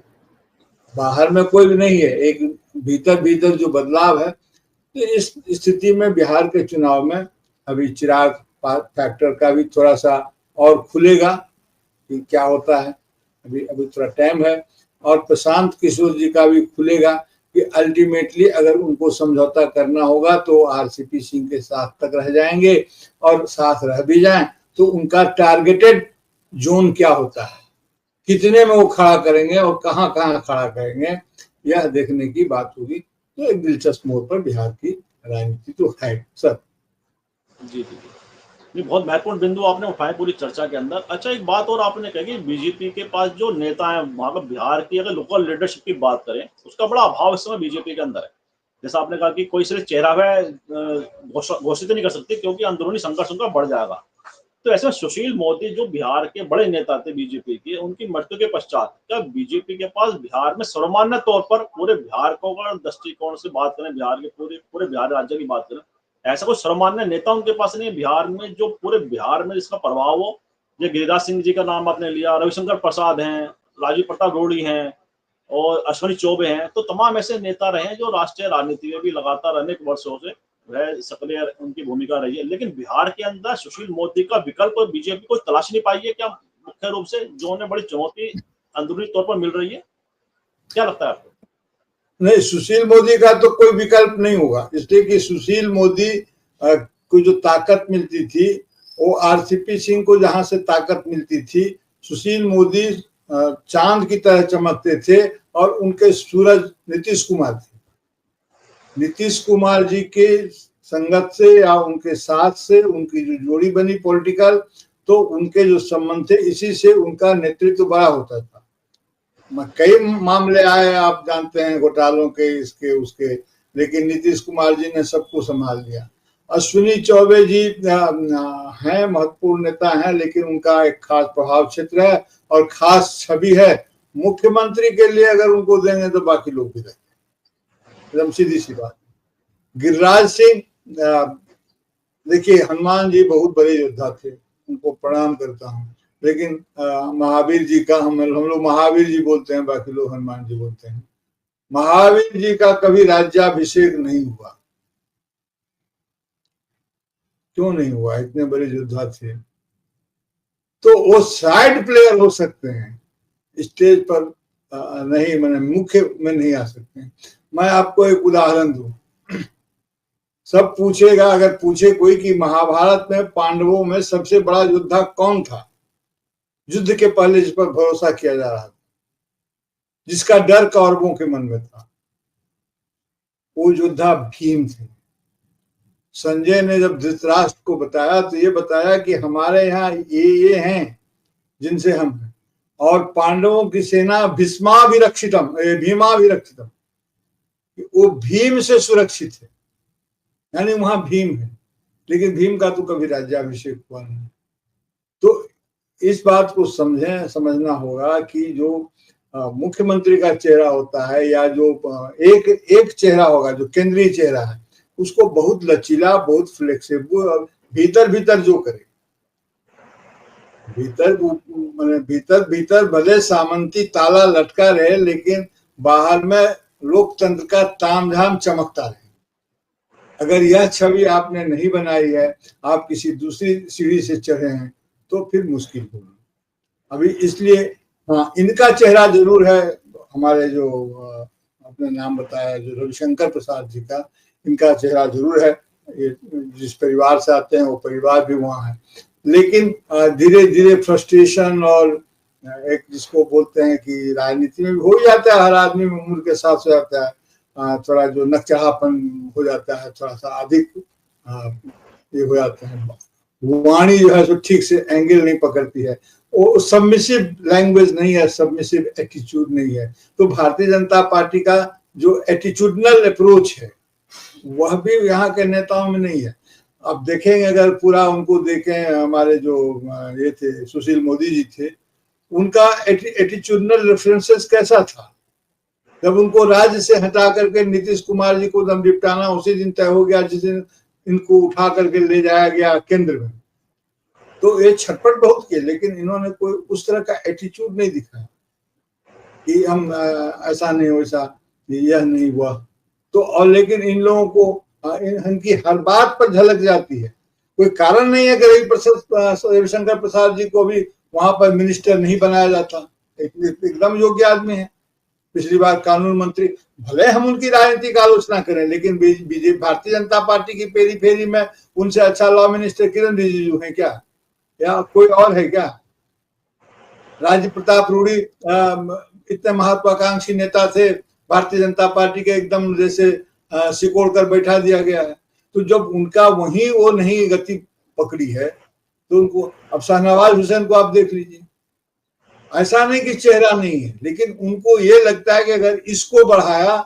बाहर में कोई भी नहीं है, एक भीतर भीतर जो बदलाव है। तो इस स्थिति में बिहार के चुनाव में अभी चिराग फैक्टर का भी थोड़ा सा और खुलेगा कि क्या होता है, अभी थोड़ा टाइम है। और प्रशांत किशोर जी का भी खुलेगा कि अल्टीमेटली अगर उनको समझौता करना होगा तो आरसीपी सिंह के साथ तक रह जाएंगे, और साथ रह भी जाएं तो उनका टारगेटेड जोन क्या होता है, कितने में वो खड़ा करेंगे और कहाँ कहाँ खड़ा करेंगे, यह देखने की बात होगी। तो एक दिलचस्प मोड़ पर बिहार की राजनीति तो है सर। जी जी, ये बहुत महत्वपूर्ण बिंदु आपने उठाए पूरी चर्चा के अंदर। अच्छा, एक बात और आपने कही, बीजेपी के पास जो नेता है वहां पर, बिहार की अगर लोकल लीडरशिप की बात करें, उसका बड़ा अभाव इस समय बीजेपी के अंदर है। जैसा आपने कहा कि कोई सिर्फ चेहरा है घोषित नहीं कर सकती, क्योंकि अंदरूनी संघर्ष उनका बढ़ जाएगा। तो ऐसे में सुशील मोदी जो बिहार के बड़े नेता थे बीजेपी के, उनकी मृत्यु के पश्चात क्या बीजेपी के पास बिहार में सर्वमान्य तौर पर, पूरे बिहार को अगर दृष्टिकोण से बात करें, बिहार के पूरे बिहार राज्य की बात करें, ऐसा कोई सर्वमान्य नेता उनके पास नहीं है बिहार में, जो पूरे बिहार में जिसका प्रभाव हो ये गिरिराज सिंह जी का नाम आपने लिया, रविशंकर प्रसाद हैं, राजीव प्रताप रूडी हैं और अश्विनी चौबे हैं, तो तमाम ऐसे नेता रहे हैं जो राष्ट्रीय राजनीति में भी लगातार अनेक वर्षों से वह सक्रिय उनकी भूमिका रही है। लेकिन बिहार के अंदर सुशील मोदी का विकल्प बीजेपी को तलाश नहीं पाई है क्या, मुख्य रूप से जो उन्हें बड़ी चुनौती अंदरूनी तौर पर मिल रही है, क्या लगता है आपको? नहीं, सुशील मोदी का तो कोई विकल्प नहीं होगा, इसलिए कि सुशील मोदी को जो ताकत मिलती थी वो आरसीपी सिंह को जहां से ताकत मिलती थी, सुशील मोदी चांद की तरह चमकते थे और उनके सूरज नीतीश कुमार थे। नीतीश कुमार जी के संगत से या उनके साथ से उनकी जो जोड़ी बनी पॉलिटिकल, तो उनके जो संबंध थे इसी से उनका नेतृत्व बड़ा होता था। कई मामले आए, आप जानते हैं, घोटालों के, इसके उसके, लेकिन नीतीश कुमार जी ने सबको संभाल लिया। अश्विनी चौबे जी हैं, महत्वपूर्ण नेता हैं, लेकिन उनका एक खास प्रभाव क्षेत्र है और खास छवि है। मुख्यमंत्री के लिए अगर उनको देंगे तो बाकी लोग भी देंगे, एकदम सीधी सी बात। गिरिराज सिंह, देखिए हनुमान जी बहुत बड़े योद्धा थे, उनको प्रणाम करता हूँ, लेकिन महावीर जी का हम लोग महावीर जी बोलते हैं, बाकी लोग हनुमान जी बोलते हैं। महावीर जी का कभी राज्याभिषेक नहीं हुआ। क्यों नहीं हुआ? इतने बड़े योद्धा थे। तो वो साइड प्लेयर हो सकते हैं, स्टेज पर नहीं, मैंने मुख्य में नहीं आ सकते हैं। मैं आपको एक उदाहरण दूं, सब पूछेगा, अगर पूछे कोई कि महाभारत में पांडवों में सबसे बड़ा योद्धा कौन था, युद्ध के पहले जिस पर भरोसा किया जा रहा था, जिसका डर कौरवों के मन में था, वो योद्धा भीम थे। संजय ने जब धृतराष्ट्र को बताया तो ये बताया कि हमारे यहाँ ये हैं जिनसे हम हैं, और पांडवों की सेना भीमाभिरक्षितम, वो भीम से सुरक्षित है, यानी वहां भीम है। लेकिन भीम का तो कभी राज्याभिषेक हुआ नहीं। तो इस बात को समझना होगा कि जो मुख्यमंत्री का चेहरा होता है, या जो एक चेहरा होगा जो केंद्रीय चेहरा है, उसको बहुत लचीला, बहुत फ्लेक्सिबल और भीतर जो करे, भीतर भले सामंती ताला लटका रहे, लेकिन बाहर में लोकतंत्र का तामझाम चमकता रहे। अगर यह छवि आपने नहीं बनाई है, आप किसी दूसरी सीढ़ी से चढ़े हैं, तो फिर मुश्किल होगी अभी। इसलिए हाँ, इनका चेहरा जरूर है, हमारे जो अपने नाम बताया जो रविशंकर प्रसाद जी का, इनका चेहरा जरूर है। ये जिस परिवार से आते हैं वो परिवार भी वहाँ है, लेकिन धीरे धीरे फ्रस्ट्रेशन और एक जिसको बोलते हैं कि राजनीति में भी हो जाता है, हर आदमी में उम्र के साथ हो जाता है, थोड़ा जो नकचढ़ापन हो जाता है, थोड़ा सा अधिक ये हो जाता है, वाणी जो है सो ठीक से एंगल नहीं पकड़ती है, वो सबमिसिव लैंग्वेज नहीं है, सबमिसिव एटीट्यूड नहीं है। तो भारतीय जनता पार्टी का जो एटीट्यूडनल अप्रोच है वह भी यहाँ के नेताओं में नहीं है। अब देखेंगे, अगर पूरा उनको देखें, हमारे जो ये थे सुशील मोदी जी थे, उनका एटीट्यूडनल रेफरेंसेस कैसा था? जब उनको राज्य से हटा करके नीतीश कुमार जी को दम निपटाना उसी दिन तय हो गया जिस दिन इनको उठा करके ले जाया गया केंद्र में, तो ये छटपट बहुत किए, लेकिन इन्होंने कोई उस तरह का एटीट्यूड नहीं दिखाया कि हम ऐसा नहीं वैसा, यह नहीं हुआ। तो और लेकिन इन लोगों को इनकी हर बात पर झलक जाती है। कोई कारण नहीं है कि रविशंकर प्रसाद जी को भी वहां पर मिनिस्टर नहीं बनाया जाता, एकदम योग्य आदमी है, पिछली बार कानून मंत्री। भले हम उनकी राजनीतिक आलोचना करें, लेकिन बीजेपी भारतीय जनता पार्टी की पेरी फेरी में उनसे अच्छा लॉ मिनिस्टर किरण रिजिजू है क्या, या कोई और है क्या? राजीव प्रताप रूडी इतने महत्वाकांक्षी नेता थे भारतीय जनता पार्टी के, एकदम जैसे सिकोड़ कर बैठा दिया गया है। तो जब उनका वहीं वो नहीं गति पकड़ी है, तो उनको, अब शाहनवाज हुसैन को आप देख लीजिए, ऐसा नहीं कि चेहरा नहीं है, लेकिन उनको ये लगता है कि अगर इसको बढ़ाया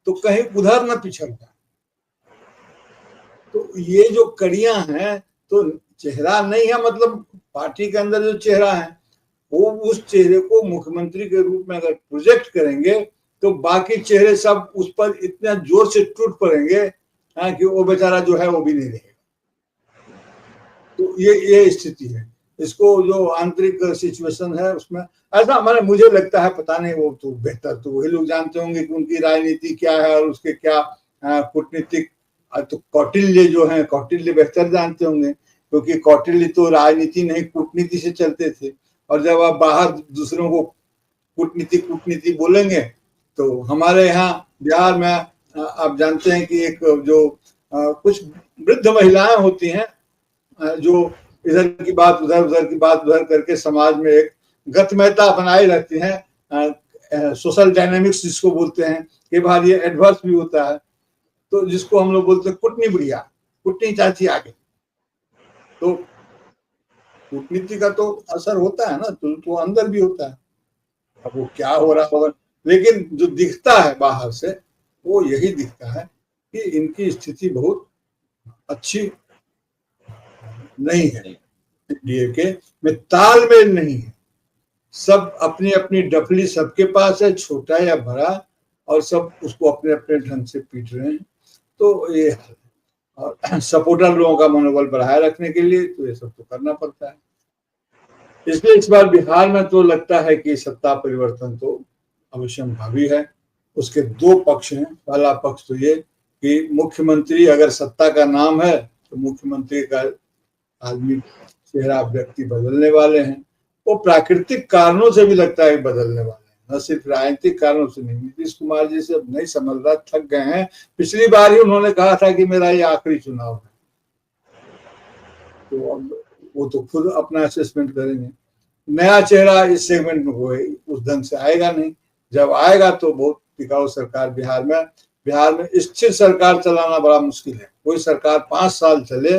तो कहीं उधर न पिछड़ जाए। तो ये जो कड़ियां हैं, तो चेहरा नहीं है, मतलब पार्टी के अंदर जो चेहरा है, वो उस चेहरे को मुख्यमंत्री के रूप में अगर प्रोजेक्ट करेंगे तो बाकी चेहरे सब उस पर इतना जोर से टूट पड़ेंगे कि वो बेचारा जो है वो भी नहीं रहेगा। तो ये स्थिति है। इसको जो आंतरिक सिचुएशन है उसमें ऐसा मैंने मुझे लगता है, पता नहीं, वो तो बेहतर तो वही लोग जानते होंगे कि उनकी राजनीति क्या है और उसके क्या कूटनीतिक, तो कौटिल्य जो है, कौटिल्य बेहतर जानते होंगे, क्योंकि कौटिल्य तो राजनीति नहीं कूटनीति से चलते थे। और जब आप बाहर दूसरों को कूटनीति बोलेंगे, तो हमारे यहाँ बिहार में आप जानते हैं कि एक जो कुछ वृद्ध महिलाएं होती हैं जो इधर की बात उधर, उधर की बात उधर करके समाज में एक गतमयता बनाए रहती हैं, सोशल डायनेमिक्स जिसको बोलते हैं। कई बार ये एडवर्स भी होता है, तो जिसको हम लोग बोलते हैं कुटनी बुढ़िया, कुटनी चाची आगे। तो कूटनीति का तो असर होता है ना, तो अंदर भी होता है। अब वो क्या हो रहा होगा, लेकिन जो दिखता है बाहर से वो यही दिखता है कि इनकी स्थिति बहुत अच्छी नहीं है। एनडीए के में तालमेल नहीं है, सब अपनी अपनी डफली सबके पास है, छोटा या बड़ा, और सब उसको अपने अपने ढंग से पीट रहे हैं। तो ये और सपोर्टर लोगों का मनोबल बढ़ाए रखने के लिए तो ये सब तो करना पड़ता है। इसलिए इस बार बिहार में तो लगता है कि सत्ता परिवर्तन तो अवश्यंभावी है। उसके दो पक्ष हैं। पहला पक्ष तो ये कि मुख्यमंत्री, अगर सत्ता का नाम है तो मुख्यमंत्री का आदमी, चेहरा, व्यक्ति बदलने वाले हैं। वो प्राकृतिक कारणों से भी लगता है बदलने वाले हैं, न सिर्फ राजनीतिक कारणों से नहीं। नीतीश कुमार जी से अब नहीं समझ रहा, थक गए हैं। पिछली बार ही उन्होंने कहा था कि मेरा ये आखिरी चुनाव है, तो अब वो तो खुद अपना असेसमेंट करेंगे। नया चेहरा इस सेगमेंट में कोई उस ढंग से आएगा नहीं। जब आएगा तो बहुत टिकाऊ सरकार बिहार में स्थिर सरकार चलाना बड़ा मुश्किल है। कोई सरकार 5 साल चले,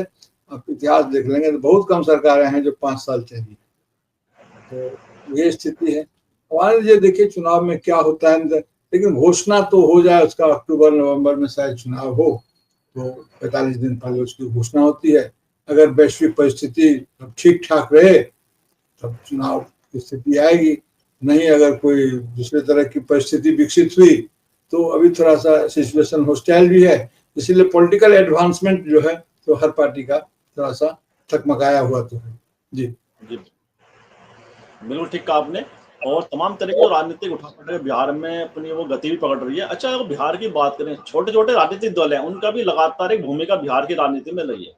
आप इतिहास देख लेंगे तो बहुत कम सरकारें हैं जो 5 साल चली। तो ये स्थिति है। मान लीजिए, देखिए चुनाव में क्या होता है, लेकिन घोषणा तो हो जाए उसका, अक्टूबर नवंबर में शायद चुनाव हो, तो 45 दिन पहले उसकी घोषणा होती है। अगर वैश्विक परिस्थिति ठीक ठाक रहे तब चुनाव की स्थिति आएगी, नहीं अगर कोई दूसरे तरह की परिस्थिति विकसित हुई तो अभी थोड़ा सा सिचुएशन हॉस्टाइल भी है। इसीलिए पॉलिटिकल एडवांसमेंट जो है तो हर पार्टी का थोड़ा सा थकमकाया हुआ तो है। जी बिल्कुल ठीक कहा आपने। और तमाम तरह की राजनीतिक उठापटक बिहार में अपनी वो गति भी पकड़ रही है। अच्छा, अगर बिहार की बात करें, छोटे छोटे राजनीतिक दल हैं, उनका भी लगातार एक भूमिका बिहार की राजनीति में रही है।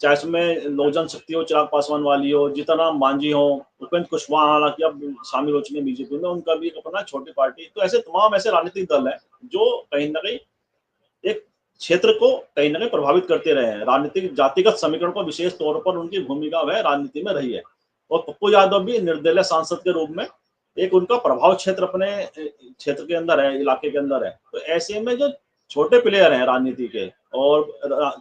चाहे इसमें लोक जनशक्ति हो, चिराग पासवान वाली हो, जीतनराम मांझी हो, उपेंद्र कुशवाहा हालांकि अब शामिल हो चुके हैं बीजेपी में, उनका भी एक अपना छोटी पार्टी। तो ऐसे तमाम ऐसे राजनीतिक दल हैं जो कहीं ना कहीं एक क्षेत्र को कहीं ना कहीं प्रभावित करते रहे हैं। राजनीतिक जातिगत समीकरण पर विशेष तौर पर उनकी भूमिका वह राजनीति में रही है। और पप्पू यादव भी निर्दलीय सांसद के रूप में एक उनका प्रभाव क्षेत्र अपने क्षेत्र के अंदर है, इलाके के अंदर है। तो ऐसे में जो छोटे प्लेयर हैं राजनीति के, और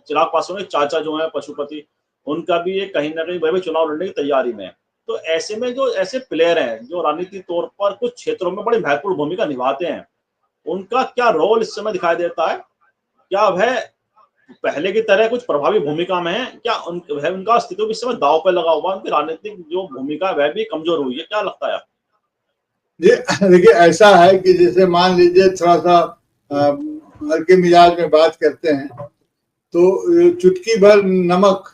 चिराग पासवान के चाचा जो है पशुपति, उनका भी एक कहीं ना कहीं वह भी चुनाव लड़ने की तैयारी में है। तो ऐसे में जो ऐसे प्लेयर हैं जो राजनीतिक तौर पर कुछ क्षेत्रों में बड़ी महत्वपूर्ण भूमिका निभाते हैं, उनका क्या रोल इस समय दिखाई देता है? क्या वह पहले की तरह कुछ प्रभावी भूमिका में है? क्या वह उनका अस्तित्व इस समय दांव पर लगा हुआ, उनकी राजनीतिक जो भूमिका है वह भी कमजोर हुई है? क्या लगता है? ये देखिए, ऐसा है कि जैसे मान लीजिए थोड़ा सा हल्के मिजाज में बात करते हैं तो चुटकी भर नमक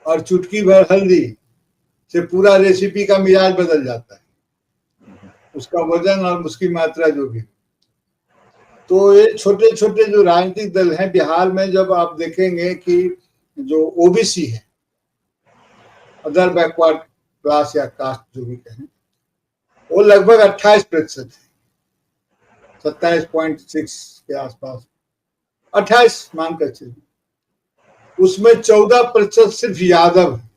और चुटकी भर हल्दी से पूरा रेसिपी का मिजाज बदल जाता है, उसका वजन और उसकी मात्रा जो भी। तो ये छोटे छोटे जो राजनीतिक दल हैं बिहार में, जब आप देखेंगे कि जो ओबीसी है, अदर बैकवर्ड क्लास या कास्ट जो भी कहें, वो लगभग 28% है, 27.6 के आसपास, 28 मानकर चलिए। उसमें 14% सिर्फ यादव है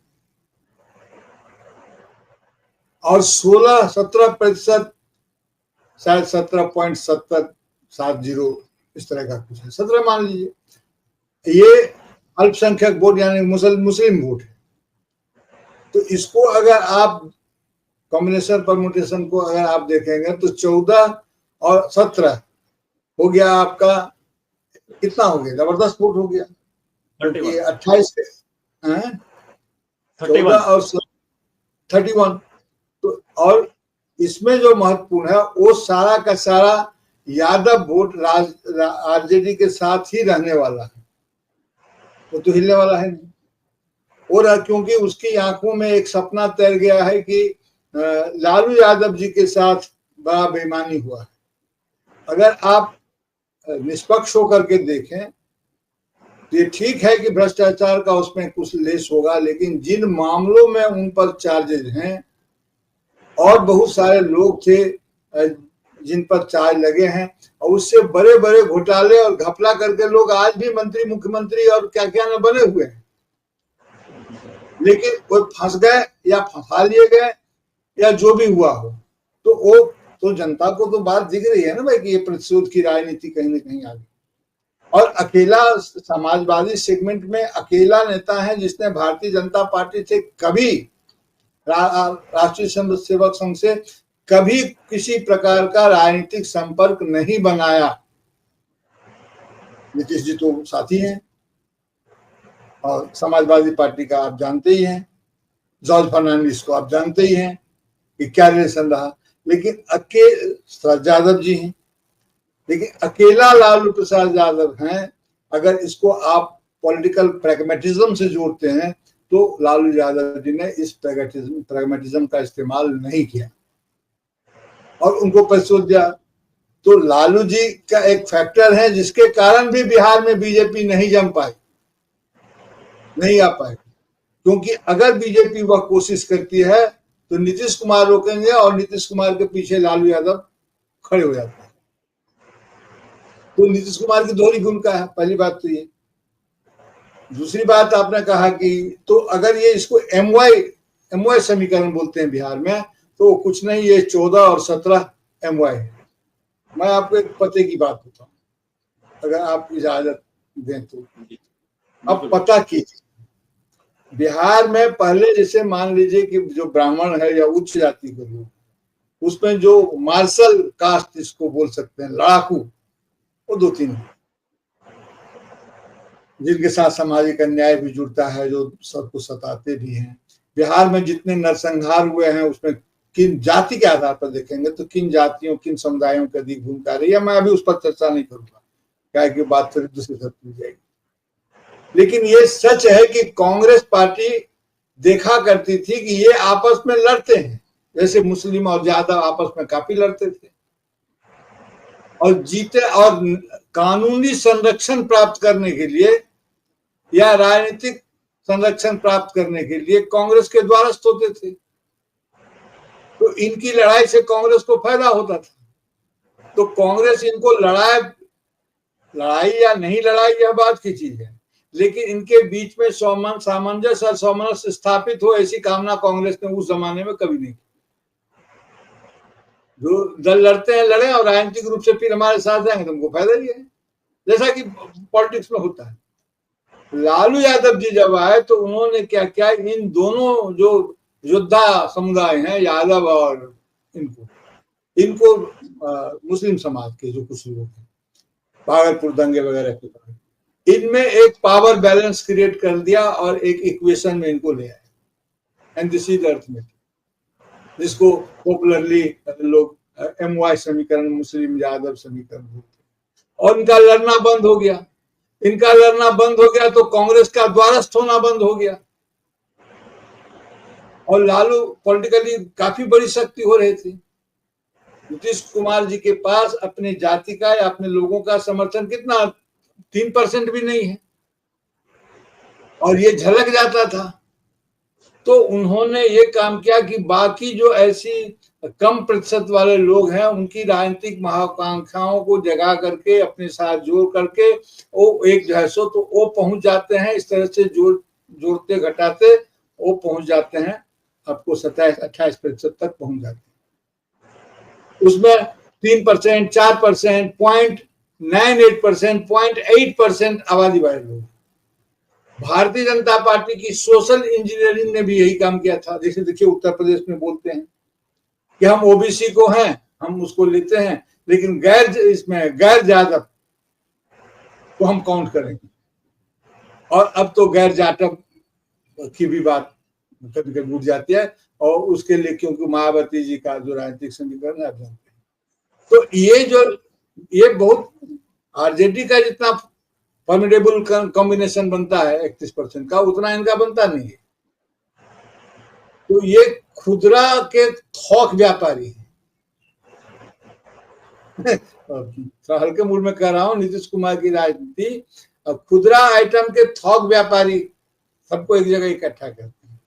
और 16-17%, शायद 17.70 इस तरह का कुछ है, 17 मान लीजिए, ये अल्पसंख्यक वोट यानी मुस्लिम वोट है। तो इसको अगर आप कॉम्बिनेशन परमुटेशन को अगर आप देखेंगे तो 14 और 17 हो गया आपका, कितना हो गया, जबरदस्त वोट हो गया। 28 14 और 31। तो और इसमें जो महत्वपूर्ण है वो सारा का सारा यादव वोट आरजेडी के साथ ही रहने वाला है, वो तो हिलने वाला है नहीं। और क्योंकि उसकी आंखों में एक सपना तैर गया है कि लालू यादव जी के साथ बड़ा बेईमानी हुआ है। अगर आप निष्पक्ष होकर के देखें, ये ठीक है कि भ्रष्टाचार का उसमें कुछ लेस होगा, लेकिन जिन मामलों में उन पर चार्जेज हैं और बहुत सारे लोग थे जिन पर चार्ज लगे हैं, और उससे बड़े बड़े घोटाले और घपला करके लोग आज भी मंत्री, मुख्यमंत्री और क्या क्या न बने हुए हैं, लेकिन कोई फंस गए या फंसा लिए गए या जो भी हुआ हो, तो वो तो जनता को तो बात दिख रही है ना भाई कि ये प्रतिशोध की राजनीति कहीं ना कहीं आ गई। और अकेला समाजवादी सेगमेंट में अकेला नेता है जिसने भारतीय जनता पार्टी से कभी, राष्ट्रीय स्वयंसेवक संघ से कभी किसी प्रकार का राजनीतिक संपर्क नहीं बनाया। नीतीश जी तो साथी हैं और समाजवादी पार्टी का आप जानते ही हैं, जॉर्ज फर्नांडिस को आप जानते ही हैं कि क्या रिलेशन रहा, लेकिन यादव जी हैं, लेकिन अकेला लालू प्रसाद यादव हैं। अगर इसको आप पॉलिटिकल प्रैग्मेटिज्म से जोड़ते हैं तो लालू यादव जी ने इस प्रैग्मेटिज्म का इस्तेमाल नहीं किया और उनको प्रतिशोध दिया। तो लालू जी का एक फैक्टर है जिसके कारण भी बिहार में बीजेपी नहीं जम पाई, नहीं आ पाए, क्योंकि अगर बीजेपी वह कोशिश करती है तो नीतीश कुमार रोकेंगे और नीतीश कुमार के पीछे लालू यादव खड़े हो जाते हैं। तो नीतीश कुमार की दोहरी भूमिका है, पहली बात तो ये। दूसरी बात आपने कहा कि तो अगर ये इसको एमवाई समीकरण बोलते हैं बिहार में, तो कुछ नहीं, ये 14 और 17 एमवाई है। मैं आपको एक पते की बात बताऊं, अगर आप इजाजत दें तो। अब पता कीजिए, बिहार में पहले जैसे मान लीजिए कि जो ब्राह्मण है या उच्च जाति के लोग, उसमें जो मार्शल कास्ट इसको बोल सकते हैं, लड़ाकू, वो 2-3 हैं जिनके साथ सामाजिक अन्याय भी जुड़ता है, जो सबको सताते भी हैं। बिहार में जितने नरसंहार हुए हैं उसमें किन जाति के आधार पर देखेंगे तो किन जातियों, किन समुदायों की अधिक भूमिका रही है। मैं अभी उस पर चर्चा नहीं करूंगा, क्या कि बात फिर दूसरी तरफ मिल जाएगी। लेकिन ये सच है कि कांग्रेस पार्टी देखा करती थी कि ये आपस में लड़ते हैं, जैसे मुस्लिम और यादव आपस में काफी लड़ते थे और जीते, और कानूनी संरक्षण प्राप्त करने के लिए या राजनीतिक संरक्षण प्राप्त करने के लिए कांग्रेस के द्वारस्थ होते थे। तो इनकी लड़ाई से कांग्रेस को फायदा होता था। तो कांग्रेस इनको लड़ाई या नहीं लड़ाई यह बात की चीज है, लेकिन इनके बीच में सामंजस्य और सामंजस्य स्थापित हो, ऐसी कामना कांग्रेस ने उस जमाने में कभी नहीं की। जो दल लड़ते हैं लड़े और राजनीतिक रूप से फिर हमारे साथ जाएंगे तो हमको फायदा ही है, जैसा कि पॉलिटिक्स में होता है। लालू यादव जी जब आए तो उन्होंने क्या किया, इन दोनों जो योद्धा समुदाय हैं, यादव और इनको मुस्लिम समाज के जो कुछ लोग हैं, भागलपुर दंगे वगैरह के कारण, इनमें एक पावर बैलेंस क्रिएट कर दिया और एक इक्वेशन में इनको ले आए। एंड दिस इज अर्थमेटिक, जिसको पॉपुलरली लोग एमवाई समीकरण, मुस्लिम यादव समीकरण बोलते हैं। और इनका लड़ना बंद हो गया। इनका लड़ना बंद हो गया तो कांग्रेस का द्वारस्थ होना बंद हो गया और लालू पॉलिटिकली काफी बड़ी शक्ति हो रही थी। नीतीश कुमार जी के पास अपनी जाति का या अपने लोगों का समर्थन कितना, 3% भी नहीं है, और ये झलक जाता था। तो उन्होंने ये काम किया कि बाकी जो ऐसी कम प्रतिशत वाले लोग हैं उनकी राजनीतिक महाकांक्षाओं को जगा करके अपने साथ जोड़ करके वो एक जो है सो तो वो पहुंच जाते हैं। इस तरह से जोड़ते घटाते वो पहुंच जाते हैं, आपको 27-28% तक पहुंच जाते हैं। उसमें 3%, 4%, 0.98%, 0.8% आबादी वाले लोग। भारतीय जनता पार्टी की सोशल इंजीनियरिंग ने भी यही काम किया था। जैसे देखिए उत्तर प्रदेश में बोलते हैं कि हम ओबीसी को हैं, हम उसको लेते हैं, लेकिन गैर यादव को हम काउंट करेंगे। और अब तो गैर जाटव की भी बात कभी कभी उठ जाती है, और उसके लिए क्योंकि मायावती जी का जो राजनीतिक समीकरण है आप जानते हैं। तो ये बहुत आरजेडी का जितना फॉर्मिडेबल कॉम्बिनेशन बनता है 31% का, उतना इनका बनता नहीं है। तो ये खुदरा के थोक व्यापारी हैं। हल्के मूड में कह रहा हूं, नीतीश कुमार की राजनीति खुदरा आइटम के थोक व्यापारी सबको एक जगह इकट्ठा करते हैं।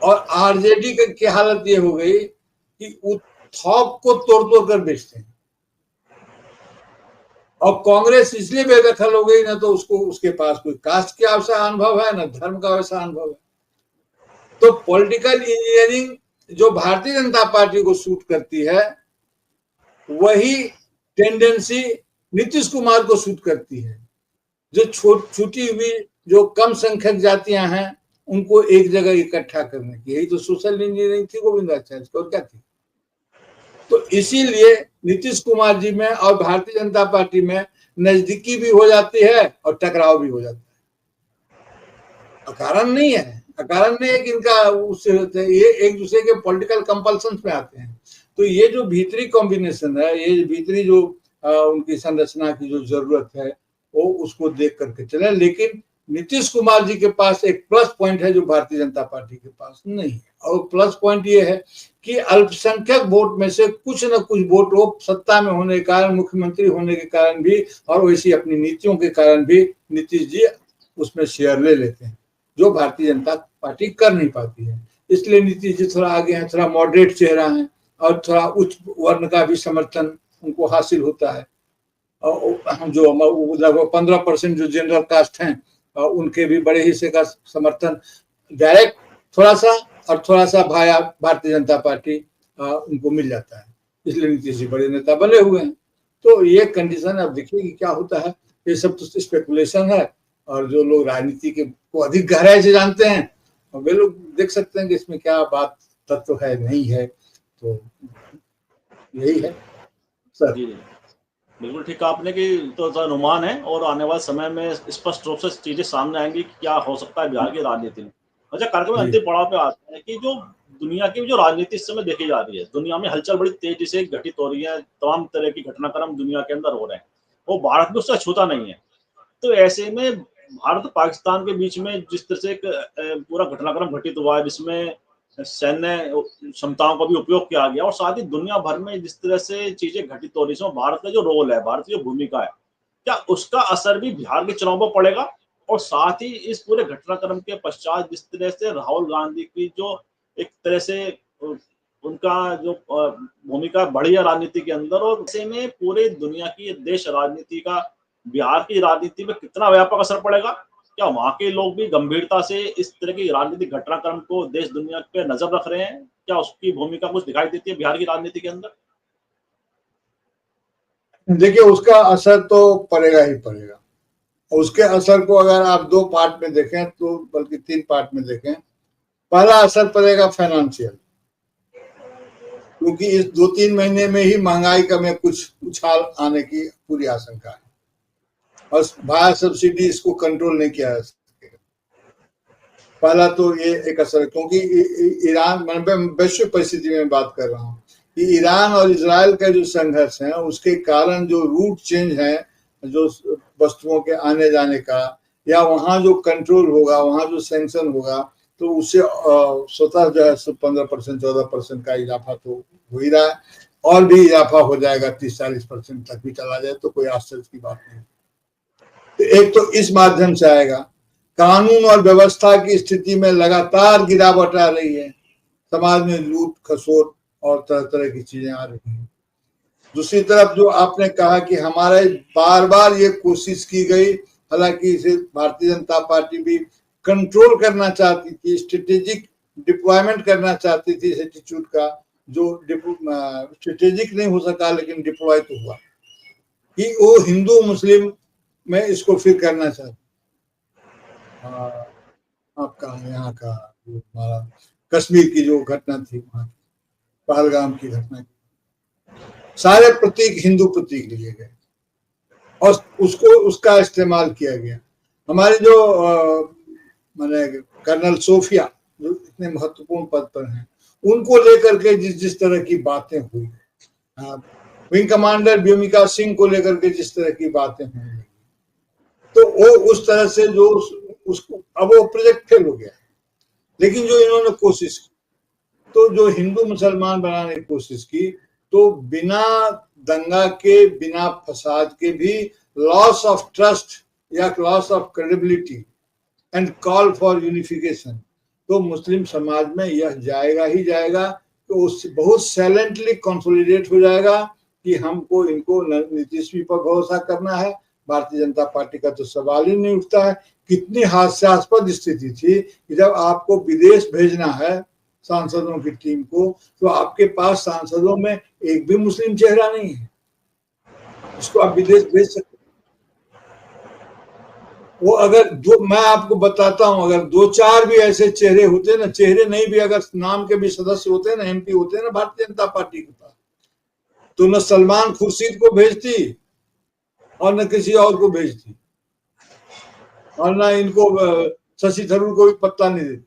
और आरजेडी की हालत ये हो गई कि वो थोक को तोड़ तोड़ कर बेचते हैं। और कांग्रेस इसलिए बेदखल हो गई, ना तो उसको उसके पास कोई कास्ट का वैसा अनुभव है, ना धर्म का वैसा अनुभव है। तो पॉलिटिकल इंजीनियरिंग जो भारतीय जनता पार्टी को सूट करती है, वही टेंडेंसी नीतीश कुमार को सूट करती है। जो छूटी हुई जो कम संख्यक जातियां हैं, उनको एक जगह इकट्ठा करने की, यही तो सोशल इंजीनियरिंग थी गोविंदाचार्य की, और क्या थी। तो इसीलिए नीतीश कुमार जी में और भारतीय जनता पार्टी में नजदीकी भी हो जाती है और टकराव भी हो जाता है। अकारण नहीं है, अकारण नहीं है कि इनका उससे होते हैं, ये एक दूसरे के पॉलिटिकल कंपल्सन में आते हैं। तो ये जो भीतरी कॉम्बिनेशन है, ये भीतरी जो उनकी संरचना की जो जरूरत है, वो उसको देख करके चले। लेकिन नीतीश कुमार जी के पास एक प्लस पॉइंट है जो भारतीय जनता पार्टी के पास नहीं है, और प्लस पॉइंट ये है कि अल्पसंख्यक वोट में से कुछ न कुछ वोट वो सत्ता में होने के कारण, मुख्यमंत्री होने के कारण भी, और वैसी अपनी नीतियों के कारण भी नीतीश जी उसमें शेयर ले लेते हैं, जो भारतीय जनता पार्टी कर नहीं पाती है। इसलिए नीतीश जी थोड़ा आगे हैं, थोड़ा मॉडरेट चेहरा है, और थोड़ा उच्च वर्ण का भी समर्थन उनको हासिल होता है। और जो लगभग 15% जो जनरल कास्ट हैं, उनके भी बड़े हिस्से का समर्थन डायरेक्ट थोड़ा सा और थोड़ा सा भाया भारतीय जनता पार्टी उनको मिल जाता है। इसलिए नीतीश जी बड़े नेता बने हुए हैं। तो ये कंडीशन अब देखिए कि क्या होता है। ये सब तो स्पेकुलेशन है, और जो लोग राजनीति के को अधिक गहराई से जानते हैं, वे लोग देख सकते हैं कि इसमें क्या बात तत्व है, नहीं है। तो यही है सर। जी बिल्कुल ठीक कहा आपने कि तो अनुमान है, और आने वाले समय में स्पष्ट रूप से चीजें सामने आएंगी कि क्या हो सकता है बिहार की राजनीति में। अच्छा, कार्यक्रम में अंतिम पड़ाव पे आते हैं कि जो दुनिया की जो राजनीति इस समय देखी जा रही है, दुनिया में हलचल बड़ी तेजी से घटित हो रही है, तमाम तरह की घटनाक्रम दुनिया के अंदर हो रहे हैं, वो भारत में उससे छूता नहीं है। तो ऐसे में भारत और पाकिस्तान के बीच में जिस तरह से एक पूरा घटनाक्रम घटित हुआ है, जिसमें सैन्य क्षमताओं का भी उपयोग किया गया, और साथ ही दुनिया भर में जिस तरह से चीजें घटित हो रही है, भारत का जो रोल है, भारत की जो भूमिका है, क्या उसका असर भी बिहार के चुनाव पर पड़ेगा? और साथ ही इस पूरे घटनाक्रम के पश्चात जिस तरह से राहुल गांधी की जो एक तरह से उनका जो भूमिका बढ़ी है राजनीति के अंदर, और ऐसे में पूरे दुनिया की देश राजनीति का बिहार की राजनीति में कितना व्यापक असर पड़ेगा? क्या वहां के लोग भी गंभीरता से इस तरह की राजनीतिक घटनाक्रम को देश दुनिया पे नजर रख रहे हैं? क्या उसकी भूमिका कुछ दिखाई देती है बिहार की राजनीति के अंदर? देखिए, उसका असर तो पड़ेगा ही पड़ेगा। उसके असर को अगर आप दो पार्ट में देखें, तो बल्कि तीन पार्ट में देखें। पहला असर पड़ेगा फाइनेंशियल, क्योंकि इस 2-3 महीने में ही महंगाई का में कुछ उछाल आने की पूरी आशंका है, और भाया सब्सिडी इसको कंट्रोल नहीं किया जा सकेगा। पहला तो ये एक असर है, क्योंकि ईरान, मैं वैश्विक परिस्थिति में बात कर रहा हूँ कि ईरान और इजराइल का जो संघर्ष है, उसके कारण जो रूट चेंज है, जो वस्तुओं के आने जाने का, या वहां जो कंट्रोल होगा, वहां जो सैंक्शन होगा, तो उससे स्वतः जो है 15% 14% का इजाफा तो हो ही रहा है, और भी इजाफा हो जाएगा, 30-40% तक भी चला जाए तो कोई आश्चर्य की बात नहीं। तो एक तो इस माध्यम से आएगा। कानून और व्यवस्था की स्थिति में लगातार गिरावट आ रही है, समाज में लूट खसोट और तरह तरह की चीजें आ रही हैं। दूसरी तरफ जो आपने कहा कि हमारे बार बार ये कोशिश की गई, हालांकि इसे भारतीय जनता पार्टी भी कंट्रोल करना चाहती थी, स्ट्रेटेजिक डिप्लॉयमेंट करना चाहती थी इस एटीट्यूड का, जो स्ट्रेटेजिक नहीं हो सका लेकिन डिप्लॉय तो हुआ, कि वो हिंदू मुस्लिम में इसको फिर करना चाहते। आपका यहाँ का जो हमारा कश्मीर की जो घटना थी, वहां पहलगाम की घटना, सारे प्रतीक हिंदू प्रतीक लिए गए और उसको उसका इस्तेमाल किया गया। हमारे जो माने कर्नल सोफिया जो इतने महत्वपूर्ण पद पर हैं, उनको लेकर के जिस तरह की बातें हुई, विंग कमांडर व्योमिका सिंह को लेकर के जिस तरह की बातें हुई, तो वो उस तरह से जो उसको, अब वो प्रोजेक्ट फेल हो गया। लेकिन जो इन्होंने कोशिश की, तो जो हिंदू मुसलमान बनाने की कोशिश की, तो बिना दंगा के, बिना फसाद के भी लॉस ऑफ ट्रस्ट या loss of credibility and call for unification, तो मुस्लिम समाज में यह जाएगा ही जाएगा। तो उससे बहुत साइलेंटली कंसोलिडेट हो जाएगा कि हमको इनको नीतीश पर भरोसा करना है, भारतीय जनता पार्टी का तो सवाल ही नहीं उठता है। कितनी हास्यास्पद स्थिति थी कि जब आपको विदेश भेजना है सांसदों की टीम को, तो आपके पास सांसदों में एक भी मुस्लिम चेहरा नहीं है जिसको आप विदेश भेज सकते। वो अगर जो मैं आपको बताता हूं, अगर 2-4 भी ऐसे चेहरे होते ना, चेहरे नहीं भी, अगर नाम के भी सदस्य होते ना, एमपी होते ना भारतीय जनता पार्टी के पास, तो न सलमान खुर्शीद को भेजती और न किसी और को भेजती, और न इनको शशि थरूर को भी पत्ता नहीं देती,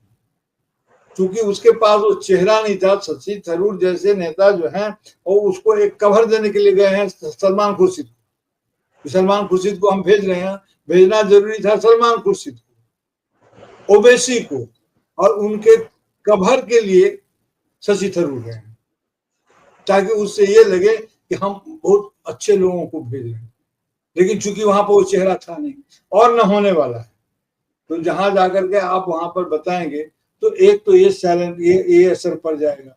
क्योंकि उसके पास वो चेहरा नहीं था। शशि थरूर जैसे नेता जो हैं, और उसको एक कवर देने के लिए गए हैं सलमान खुर्शीद को। सलमान खुर्शीद को हम भेज रहे हैं, भेजना जरूरी था सलमान खुर्शीद को, ओवैसी को, और उनके कवर के लिए शशि थरूर गए, ताकि उससे ये लगे कि हम बहुत अच्छे लोगों को भेज रहे हैं। लेकिन चूंकि वहां पर वो चेहरा था नहीं और न होने वाला है, तो जहां जाकर के आप वहां पर बताएंगे, तो एक तो ये साइलेंट, ये असर पड़ जाएगा।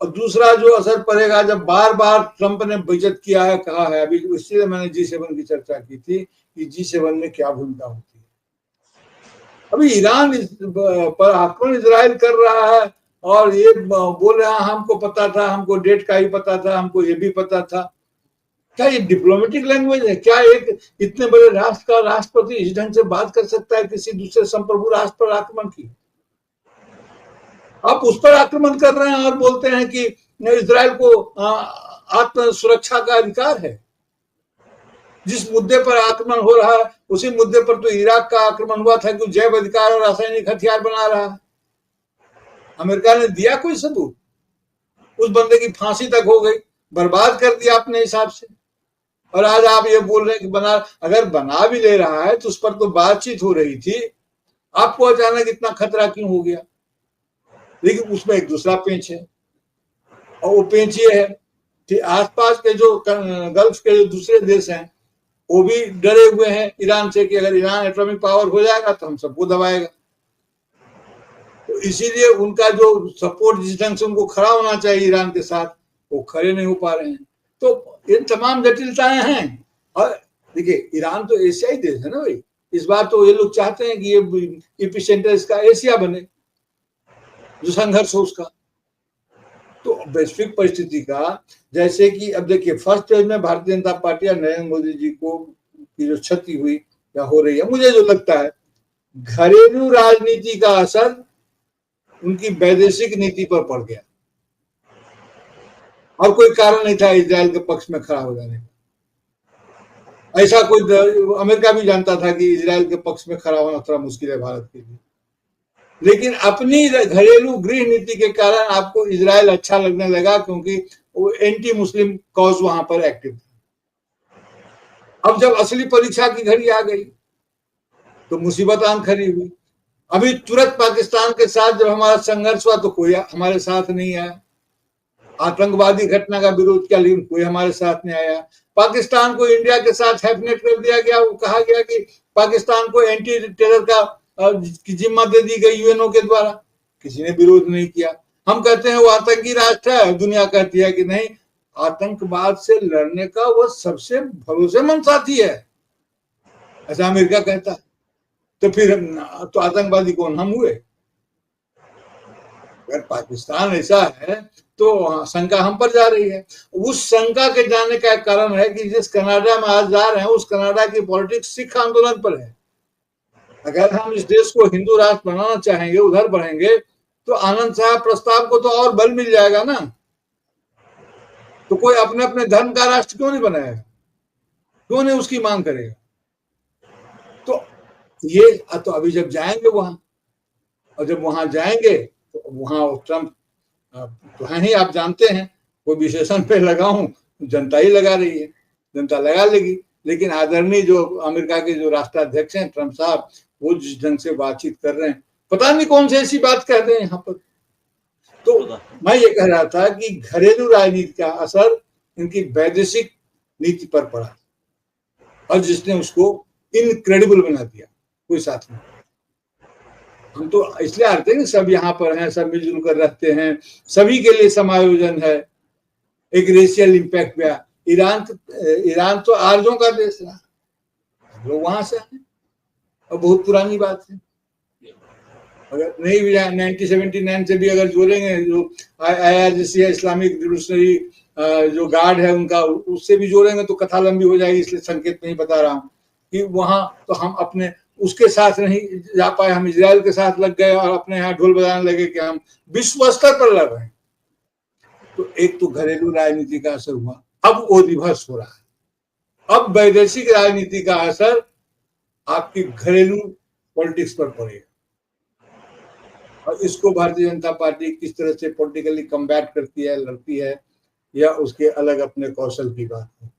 और दूसरा जो असर पड़ेगा, जब बार बार ट्रंप ने बजट किया है, कहा है, अभी इसलिए मैंने G7 की चर्चा की थी कि G7 में क्या भूमिका होती है। अभी ईरान पर आक्रमण इजराइल कर रहा है, और ये बोल रहा है हमको पता था, हमको डेट का ही पता था, हमको ये भी पता था। क्या ये डिप्लोमेटिक लैंग्वेज है? क्या एक इतने बड़े राष्ट्र का राष्ट्रपति इस ढंग से बात कर सकता है किसी दूसरे संप्रभु राष्ट्र पर आक्रमण की? आप उस पर आक्रमण कर रहे हैं और बोलते हैं कि इजराइल को आत्म सुरक्षा का अधिकार है। जिस मुद्दे पर आक्रमण हो रहा है, उसी मुद्दे पर तो इराक का आक्रमण हुआ था कि जैव अधिकार और रासायनिक हथियार बना रहा है। अमेरिका ने दिया कोई सबूत? उस बंदे की फांसी तक हो गई, बर्बाद कर दिया अपने हिसाब से। और आज आप ये बोल रहे हैं कि अगर बना भी ले रहा है तो उस पर तो बातचीत हो रही थी, आपको अचानक इतना खतरा क्यों हो गया? लेकिन उसमें एक दूसरा पेंच है, और वो पेंच ये है कि आसपास के जो गल्फ के जो दूसरे देश हैं, वो भी डरे हुए हैं ईरान से कि अगर ईरान एटॉमिक पावर हो जाएगा तो हम सबको दबाएगा। तो इसीलिए उनका जो सपोर्ट, जिस ढंग से उनको खड़ा होना चाहिए ईरान के साथ, वो खड़े नहीं हो पा रहे हैं। तो ये तमाम जटिलताएं हैं। और देखिए, ईरान तो एशियाई देश है ना भाई। इस बार तो ये लोग चाहते हैं कि ये एपिसेंटर इसका एशिया बने, जो संघर्ष हो उसका। तो वैश्विक परिस्थिति का, जैसे कि अब देखिए, फर्स्ट फेज में भारतीय जनता पार्टी या नरेंद्र मोदी जी को की जो क्षति हुई या हो रही है, मुझे जो लगता है घरेलू राजनीति का असर उनकी वैदेशिक नीति पर पड़ गया, और कोई कारण नहीं था इजराइल के पक्ष में खड़ा हो जाने का। ऐसा कोई, अमेरिका भी जानता था कि इजराइल के पक्ष में खड़ा होना थोड़ा मुश्किल है भारत के लिए, लेकिन अपनी घरेलू गृह नीति के कारण आपको इजराइल अच्छा लगने लगा, क्योंकि वो एंटी मुस्लिम कॉज वहां पर एक्टिव था। अब जब असली परीक्षा की घड़ी आ गई तो मुसीबत आन खड़ी हुई। अभी तुरंत पाकिस्तान के साथ जब हमारा संघर्ष हुआ तो कोई हमारे साथ नहीं आया। आतंकवादी घटना का विरोध किया, लेकिन कोई हमारे साथ नहीं आया। पाकिस्तान को इंडिया के साथ हैफनेट कर दिया गया, वो कहा गया कि पाकिस्तान को एंटी टेरर का की जिम्मा दे दी गई यूएनओ के द्वारा, किसी ने विरोध नहीं किया। हम कहते हैं वो आतंकी राष्ट्र है, दुनिया कहती है कि नहीं, आतंकवाद से लड़ने का वो सबसे भरोसेमंद साथी है, ऐसा अमेरिका कहता है। तो फिर तो आतंकवादी कौन? हम हुए। अगर पाकिस्तान ऐसा है तो शंका हम पर जा रही है। उस शंका के जाने का कारण है कि जिस कनाडा में आज जा रहे हैं, उस कनाडा की पॉलिटिक्स सिख आंदोलन पर है। अगर हम इस देश को हिंदू राष्ट्र बनाना चाहेंगे, उधर बढ़ेंगे, तो आनंद साहब प्रस्ताव को तो और बल मिल जाएगा ना। तो कोई अपने अपने धर्म का राष्ट्र क्यों नहीं बनाएगा? क्यों नहीं उसकी मांग करेगा? तो ये तो अभी जब जाएंगे वहां, और जब वहां जाएंगे तो वहां ट्रंप तो है ही, आप जानते हैं, कोई विशेषण पे लगाऊं, जनता ही लगा रही है, जनता लगा लेगी। लेकिन आदरणीय जो अमेरिका के जो राष्ट्राध्यक्ष हैं ट्रंप साहब, वो जिस ढंग से बातचीत कर रहे हैं, पता नहीं कौन सी ऐसी बात कहते हैं यहाँ पर तो मैं ये कह रहा था कि घरेलू राजनीति का असर इनकी वैदेशिक नीति पर पड़ा और जिसने उसको इनक्रेडिबल बना दिया, कोई साथ नहीं। हम तो इसलिए आते हैं कि सब यहाँ पर हैं, सब मिलजुल कर रहते हैं, सभी के लिए समायोजन है, एक रेशियल इम्पैक्ट पे। ईरान तो आर्यों का देश रहा, लोग वहां से आए और बहुत पुरानी बात है। अगर नहीं भी 1979 से भी अगर जोड़ेंगे, जो IRGC इस्लामिक रिवोल्यूशनरी जो गार्ड है उनका, उससे भी जोड़ेंगे तो कथा लंबी हो जाएगी, इसलिए संकेत नहीं बता रहा हूँ कि वहां तो हम अपने उसके साथ नहीं जा पाए, हम इजराइल के साथ लग गए और अपने यहाँ ढोल बजाने लगे कि हम विश्व स्तर पर लड़ रहे हैं। तो एक तो घरेलू राजनीति का असर हुआ, अब वो रिवर्स हो रहा है। अब वैदेशिक राजनीति का असर आपकी घरेलू पॉलिटिक्स पर पड़ेगा और इसको भारतीय जनता पार्टी किस तरह से पॉलिटिकली कम्बैट करती है, लड़ती है, या उसके अलग अपने कौशल की बात है।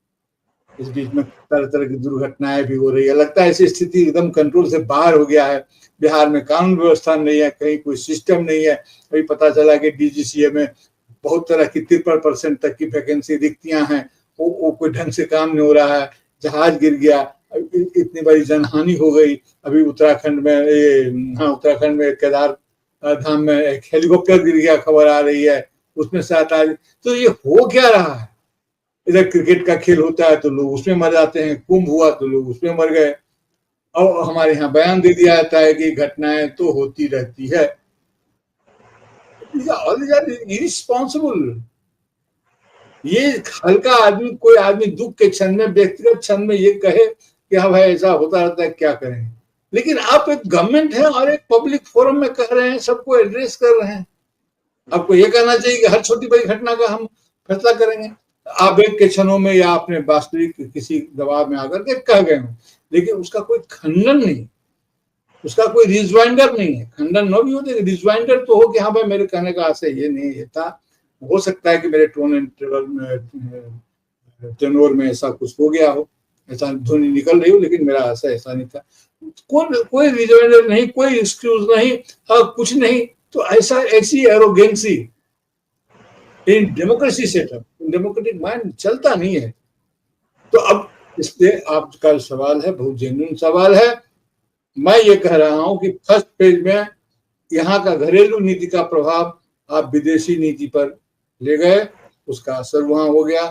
इस बीच में तरह तरह की दुर्घटनाएं भी हो रही है। लगता है ऐसी स्थिति एकदम कंट्रोल से बाहर हो गया है। बिहार में कानून व्यवस्था नहीं है, कहीं कोई सिस्टम नहीं है। अभी पता चला कि DGCA में बहुत तरह की 53% तक की वैकेंसी रिक्तियां हैं, वो कोई ढंग से काम नहीं हो रहा है। जहाज गिर गया, इतनी बड़ी जनहानि हो गई। अभी उत्तराखंड में केदार धाम में एक हेलीकॉप्टर गिर गया, खबर आ रही है, उसमें 7 आदमी। तो ये हो क्या रहा है? इधर क्रिकेट का खेल होता है तो लोग उसमें मर जाते हैं, कुंभ हुआ तो लोग उसमें मर गए, और हमारे यहाँ बयान दे दिया जाता है कि घटनाएं तो होती रहती है। इरिस्पॉन्सिबल। ये हल्का आदमी, कोई आदमी दुख के क्षण में, व्यक्तिगत क्षण में ये कहे कि हाँ भाई ऐसा होता रहता है, क्या करें। लेकिन आप एक गवर्नमेंट है और एक पब्लिक फोरम में कह रहे हैं, सबको एड्रेस कर रहे हैं। आपको ये कहना चाहिए कि हर छोटी बड़ी घटना का हम फैसला करेंगे। आवेग के क्षणों में या अपने वास्तविक किसी दबाव में आकर के कह गए हो, लेकिन उसका कोई खंडन नहीं, उसका कोई रिजवाइंडर नहीं है। खंडन न भी हो, रिजवाइंडर तो हो कि हाँ भाई मेरे कहने का आशय ये नहीं, ये था। हो सकता है कि मेरे टोन एंड टेनोर में ऐसा कुछ हो गया हो, ऐसा ध्वनि निकल रही हो, लेकिन मेरा आशय ऐसा नहीं था। कोई रिजवाइंडर नहीं, कोई एक्सक्यूज नहीं, कुछ नहीं। तो ऐसी arrogancy in democracy setup, in democratic mind चलता नहीं है। तो अब इसलिए आपका सवाल है, बहुत जेन्युइन सवाल है। मैं ये कह रहा हूं कि फर्स्ट पेज में यहाँ का घरेलू नीति का प्रभाव आप विदेशी नीति पर ले गए, उसका असर वहां हो गया।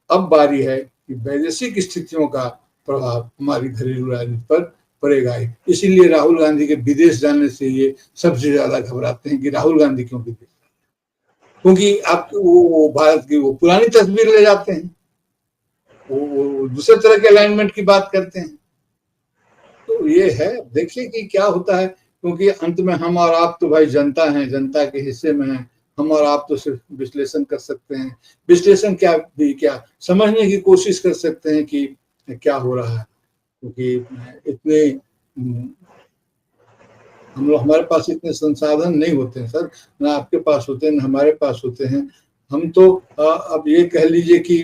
अब बारी है कि वैदेशिक स्थितियों का प्रभाव हमारी घरेलू राजनीति पर पड़ेगा। इसीलिए राहुल गांधी के विदेश जाने से ये सबसे ज्यादा घबराते हैं कि राहुल गांधी क्यों विदेश, क्योंकि आप वो भारत की वो पुरानी तस्वीर ले जाते हैं, वो दूसरे तरह के अलाइनमेंट की बात करते हैं। तो ये है, देखिए कि क्या होता है, क्योंकि अंत में हम और आप तो भाई जनता हैं, जनता के हिस्से में हैं। हम और आप तो सिर्फ विश्लेषण कर सकते हैं, विश्लेषण क्या समझने की कोशिश कर सकते हैं कि क्या हो रहा है। क्योंकि इतने हम लोग, हमारे पास इतने संसाधन नहीं होते हैं सर, ना आपके पास होते हैं ना हमारे पास होते हैं। हम तो अब ये कह लीजिए कि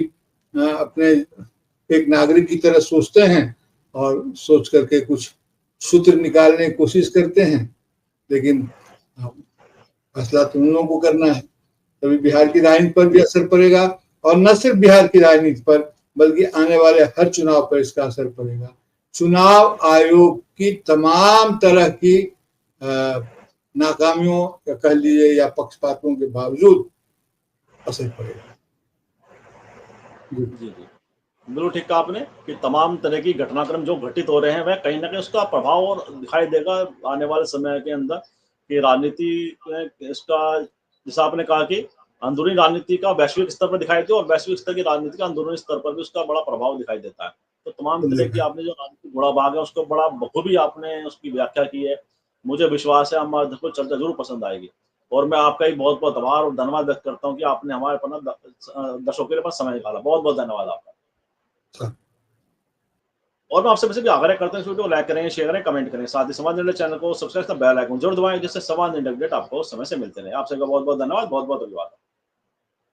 अपने एक नागरिक की तरह सोचते हैं और सोच करके कुछ सूत्र निकालने की कोशिश करते हैं, लेकिन फैसला तो उन लोगों को करना है। तभी बिहार की राजनीति पर भी असर पड़ेगा, और न सिर्फ बिहार की राजनीति पर बल्कि आने वाले हर चुनाव पर इसका असर पड़ेगा। चुनाव आयोग की तमाम तरह की नाकामियों या कह लीजिए या पक्षपातों के बावजूद असर पड़ेगा। जी जी बिल्कुल ठीक कहा आपने कि तमाम तरह की घटनाक्रम जो घटित हो रहे हैं वह कहीं ना कहीं उसका प्रभाव और दिखाई देगा आने वाले समय के अंदर कि राजनीति इसका, जैसा आपने कहा कि अंदरूनी राजनीति का वैश्विक स्तर पर दिखाई दे और वैश्विक स्तर की राजनीति का अंदरूनी स्तर पर भी उसका बड़ा प्रभाव दिखाई देता है। तो तमाम तरह की आपने जो राजनीतिक गुणा भाग है उसको बड़ा बखूबी आपने उसकी व्याख्या की है। मुझे विश्वास है हमारे को चर्चा जरूर पसंद आएगी, और मैं आपका ही बहुत बहुत आभार और धन्यवाद व्यक्त करता हूँ कि आपने हमारे पर दर्शकों के लिए समय निकाला। बहुत बहुत धन्यवाद आपका। और मैं आपसे वैसे भी आग्रह करता हूँ इस वीडियो को लाइक करें, शेयर करें, कमेंट करें, साथ ही समाज निर्णय चैनल को सब्सक्राइब कर बेल आइकन जरूर दबाएं, जिससे समाज निर्णय अपडेट आपको समय से मिलते रहे। आपसे बहुत बहुत धन्यवाद, बहुत बहुत धन्यवाद।